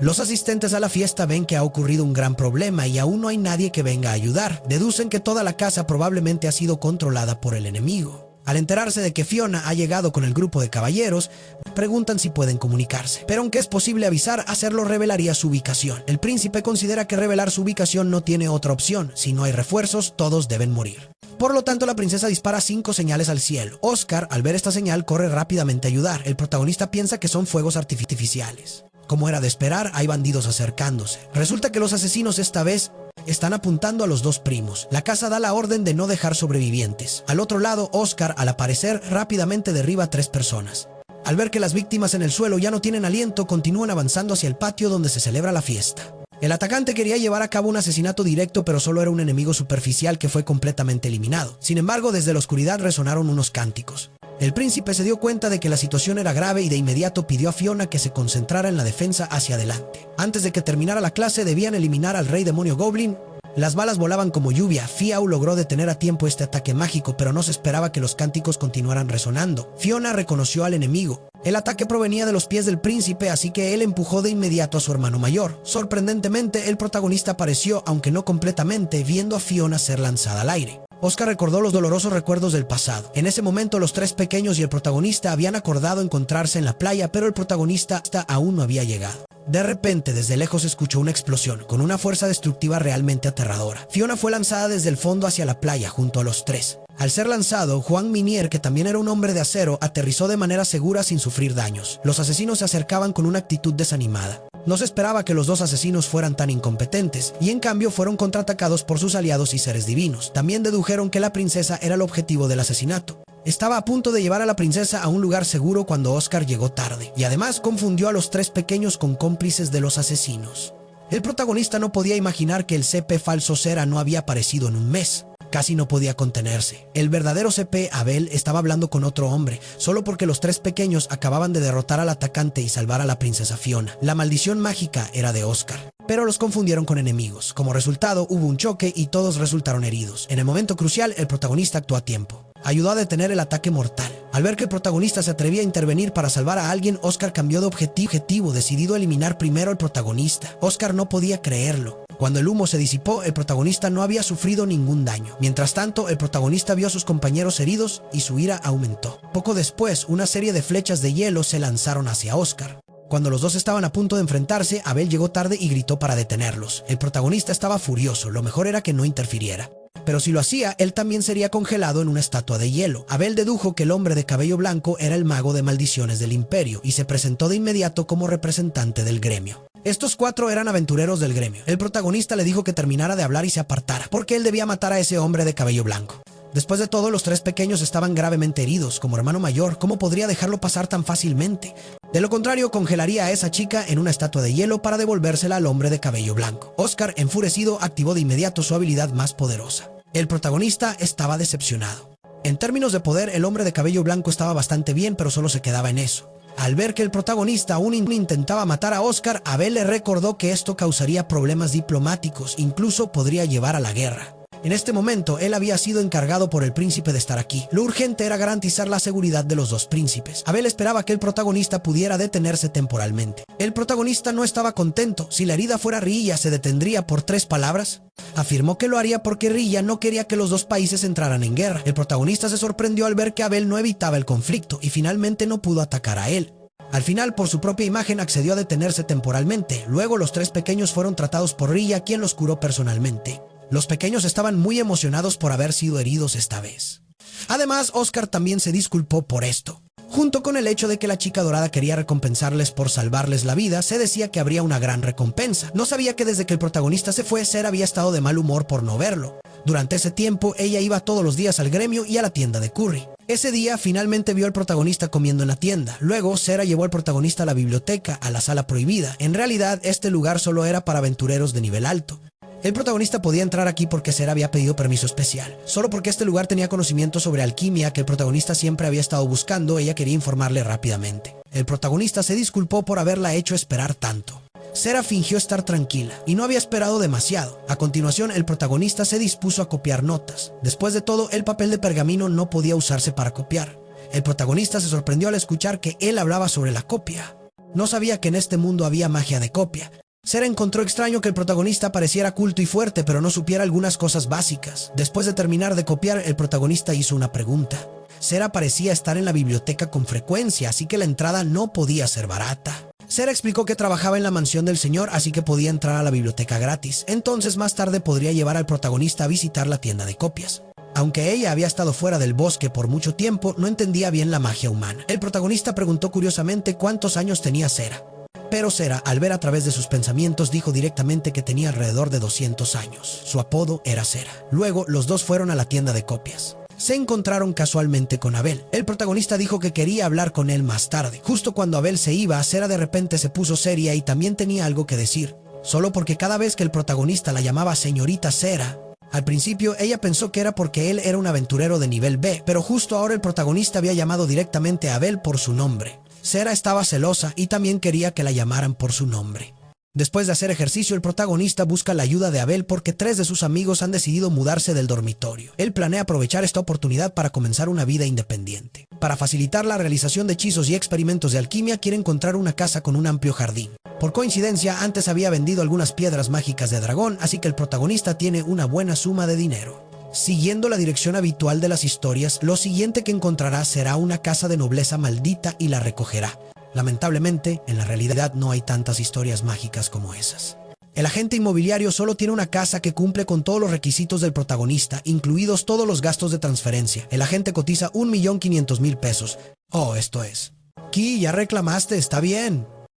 Los asistentes a la fiesta ven que ha ocurrido un gran problema y aún no hay nadie que venga a ayudar. Deducen que toda la casa probablemente ha sido controlada por el enemigo. Al enterarse de que Fiona ha llegado con el grupo de caballeros, preguntan si pueden comunicarse. Pero aunque es posible avisar, hacerlo revelaría su ubicación. El príncipe considera que revelar su ubicación no tiene otra opción. Si no hay refuerzos, todos deben morir. Por lo tanto, la princesa dispara 5 señales al cielo. Oscar, al ver esta señal, corre rápidamente a ayudar. El protagonista piensa que son fuegos artificiales. Como era de esperar, hay bandidos acercándose. Resulta que los asesinos esta vez están apuntando a los 2 primos. La casa da la orden de no dejar sobrevivientes. Al otro lado, Oscar, al aparecer, rápidamente derriba a 3 personas. Al ver que las víctimas en el suelo ya no tienen aliento, continúan avanzando hacia el patio donde se celebra la fiesta. El atacante quería llevar a cabo un asesinato directo, pero solo era un enemigo superficial que fue completamente eliminado. Sin embargo, desde la oscuridad resonaron unos cánticos. El príncipe se dio cuenta de que la situación era grave y de inmediato pidió a Fiona que se concentrara en la defensa hacia adelante. Antes de que terminara la clase, debían eliminar al rey demonio Goblin. Las balas volaban como lluvia. Fiau logró detener a tiempo este ataque mágico, pero no se esperaba que los cánticos continuaran resonando. Fiona reconoció al enemigo. El ataque provenía de los pies del príncipe, así que él empujó de inmediato a su hermano mayor. Sorprendentemente, el protagonista apareció, aunque no completamente, viendo a Fiona ser lanzada al aire. Oscar recordó los dolorosos recuerdos del pasado. En ese momento, los 3 pequeños y el protagonista habían acordado encontrarse en la playa, pero el protagonista aún no había llegado. De repente, desde lejos escuchó una explosión, con una fuerza destructiva realmente aterradora. Fiona fue lanzada desde el fondo hacia la playa, junto a los 3. Al ser lanzado, Juan Minier, que también era un hombre de acero, aterrizó de manera segura sin sufrir daños. Los asesinos se acercaban con una actitud desanimada. No se esperaba que los 2 asesinos fueran tan incompetentes, y en cambio fueron contraatacados por sus aliados y seres divinos. También dedujeron que la princesa era el objetivo del asesinato. Estaba a punto de llevar a la princesa a un lugar seguro cuando Oscar llegó tarde, y además confundió a los 3 pequeños con cómplices de los asesinos. El protagonista no podía imaginar que el CP falso Cera no había aparecido en un mes. Casi no podía contenerse. El verdadero CP, Abel, estaba hablando con otro hombre, solo porque los 3 pequeños acababan de derrotar al atacante y salvar a la princesa Fiona. La maldición mágica era de Oscar, pero los confundieron con enemigos. Como resultado, hubo un choque y todos resultaron heridos. En el momento crucial, el protagonista actuó a tiempo. Ayudó a detener el ataque mortal. Al ver que el protagonista se atrevía a intervenir para salvar a alguien, Oscar cambió de objetivo, decidido a eliminar primero al protagonista. Oscar no podía creerlo. Cuando el humo se disipó, el protagonista no había sufrido ningún daño. Mientras tanto, el protagonista vio a sus compañeros heridos y su ira aumentó. Poco después, una serie de flechas de hielo se lanzaron hacia Oscar. Cuando los 2 estaban a punto de enfrentarse, Abel llegó tarde y gritó para detenerlos. El protagonista estaba furioso, lo mejor era que no interfiriera. Pero si lo hacía, él también sería congelado en una estatua de hielo. Abel dedujo que el hombre de cabello blanco era el mago de maldiciones del imperio y se presentó de inmediato como representante del gremio. Estos 4 eran aventureros del gremio. El protagonista le dijo que terminara de hablar y se apartara, porque él debía matar a ese hombre de cabello blanco. Después de todo, los 3 pequeños estaban gravemente heridos. Como hermano mayor, ¿cómo podría dejarlo pasar tan fácilmente? De lo contrario, congelaría a esa chica en una estatua de hielo para devolvérsela al hombre de cabello blanco. Oscar, enfurecido, activó de inmediato su habilidad más poderosa. El protagonista estaba decepcionado. En términos de poder, el hombre de cabello blanco estaba bastante bien, pero solo se quedaba en eso. Al ver que el protagonista aún intentaba matar a Oscar, Abel le recordó que esto causaría problemas diplomáticos, incluso podría llevar a la guerra. En este momento, él había sido encargado por el príncipe de estar aquí. Lo urgente era garantizar la seguridad de los 2 príncipes. Abel esperaba que el protagonista pudiera detenerse temporalmente. El protagonista no estaba contento. Si la herida fuera Rilla, ¿se detendría por 3 palabras? Afirmó que lo haría porque Rilla no quería que los 2 países entraran en guerra. El protagonista se sorprendió al ver que Abel no evitaba el conflicto y finalmente no pudo atacar a él. Al final, por su propia imagen, accedió a detenerse temporalmente. Luego, los 3 pequeños fueron tratados por Rilla, quien los curó personalmente. Los pequeños estaban muy emocionados por haber sido heridos esta vez. Además, Oscar también se disculpó por esto. Junto con el hecho de que la chica dorada quería recompensarles por salvarles la vida, se decía que habría una gran recompensa. No sabía que desde que el protagonista se fue, Sera había estado de mal humor por no verlo. Durante ese tiempo, ella iba todos los días al gremio y a la tienda de Curry. Ese día, finalmente vio al protagonista comiendo en la tienda. Luego, Sera llevó al protagonista a la biblioteca, a la sala prohibida. En realidad, este lugar solo era para aventureros de nivel alto. El protagonista podía entrar aquí porque Sera había pedido permiso especial. Solo porque este lugar tenía conocimiento sobre alquimia que el protagonista siempre había estado buscando, ella quería informarle rápidamente. El protagonista se disculpó por haberla hecho esperar tanto. Sera fingió estar tranquila y no había esperado demasiado. A continuación, el protagonista se dispuso a copiar notas. Después de todo, el papel de pergamino no podía usarse para copiar. El protagonista se sorprendió al escuchar que él hablaba sobre la copia. No sabía que en este mundo había magia de copia. Sera encontró extraño que el protagonista pareciera culto y fuerte, pero no supiera algunas cosas básicas. Después de terminar de copiar, el protagonista hizo una pregunta. Sera parecía estar en la biblioteca con frecuencia, así que la entrada no podía ser barata. Sera explicó que trabajaba en la mansión del señor, así que podía entrar a la biblioteca gratis. Entonces, más tarde podría llevar al protagonista a visitar la tienda de copias. Aunque ella había estado fuera del bosque por mucho tiempo, no entendía bien la magia humana. El protagonista preguntó curiosamente cuántos años tenía Sera. Pero Sera, al ver a través de sus pensamientos, dijo directamente que tenía alrededor de 200 años. Su apodo era Sera. Luego, los dos fueron a la tienda de copias. Se encontraron casualmente con Abel. El protagonista dijo que quería hablar con él más tarde. Justo cuando Abel se iba, Sera de repente se puso seria y también tenía algo que decir. Solo porque cada vez que el protagonista la llamaba señorita Sera, al principio ella pensó que era porque él era un aventurero de nivel B, pero justo ahora el protagonista había llamado directamente a Abel por su nombre. Sera estaba celosa y también quería que la llamaran por su nombre. Después de hacer ejercicio, el protagonista busca la ayuda de Abel porque 3 de sus amigos han decidido mudarse del dormitorio. Él planea aprovechar esta oportunidad para comenzar una vida independiente. Para facilitar la realización de hechizos y experimentos de alquimia, quiere encontrar una casa con un amplio jardín. Por coincidencia, antes había vendido algunas piedras mágicas de dragón, así que el protagonista tiene una buena suma de dinero. Siguiendo la dirección habitual de las historias, lo siguiente que encontrará será una casa de nobleza maldita y la recogerá. Lamentablemente, en la realidad no hay tantas historias mágicas como esas. El agente inmobiliario solo tiene una casa que cumple con todos los requisitos del protagonista, incluidos todos los gastos de transferencia. El agente cotiza 1.500.000 pesos. Oh, esto es. Ki, ya reclamaste, está bien.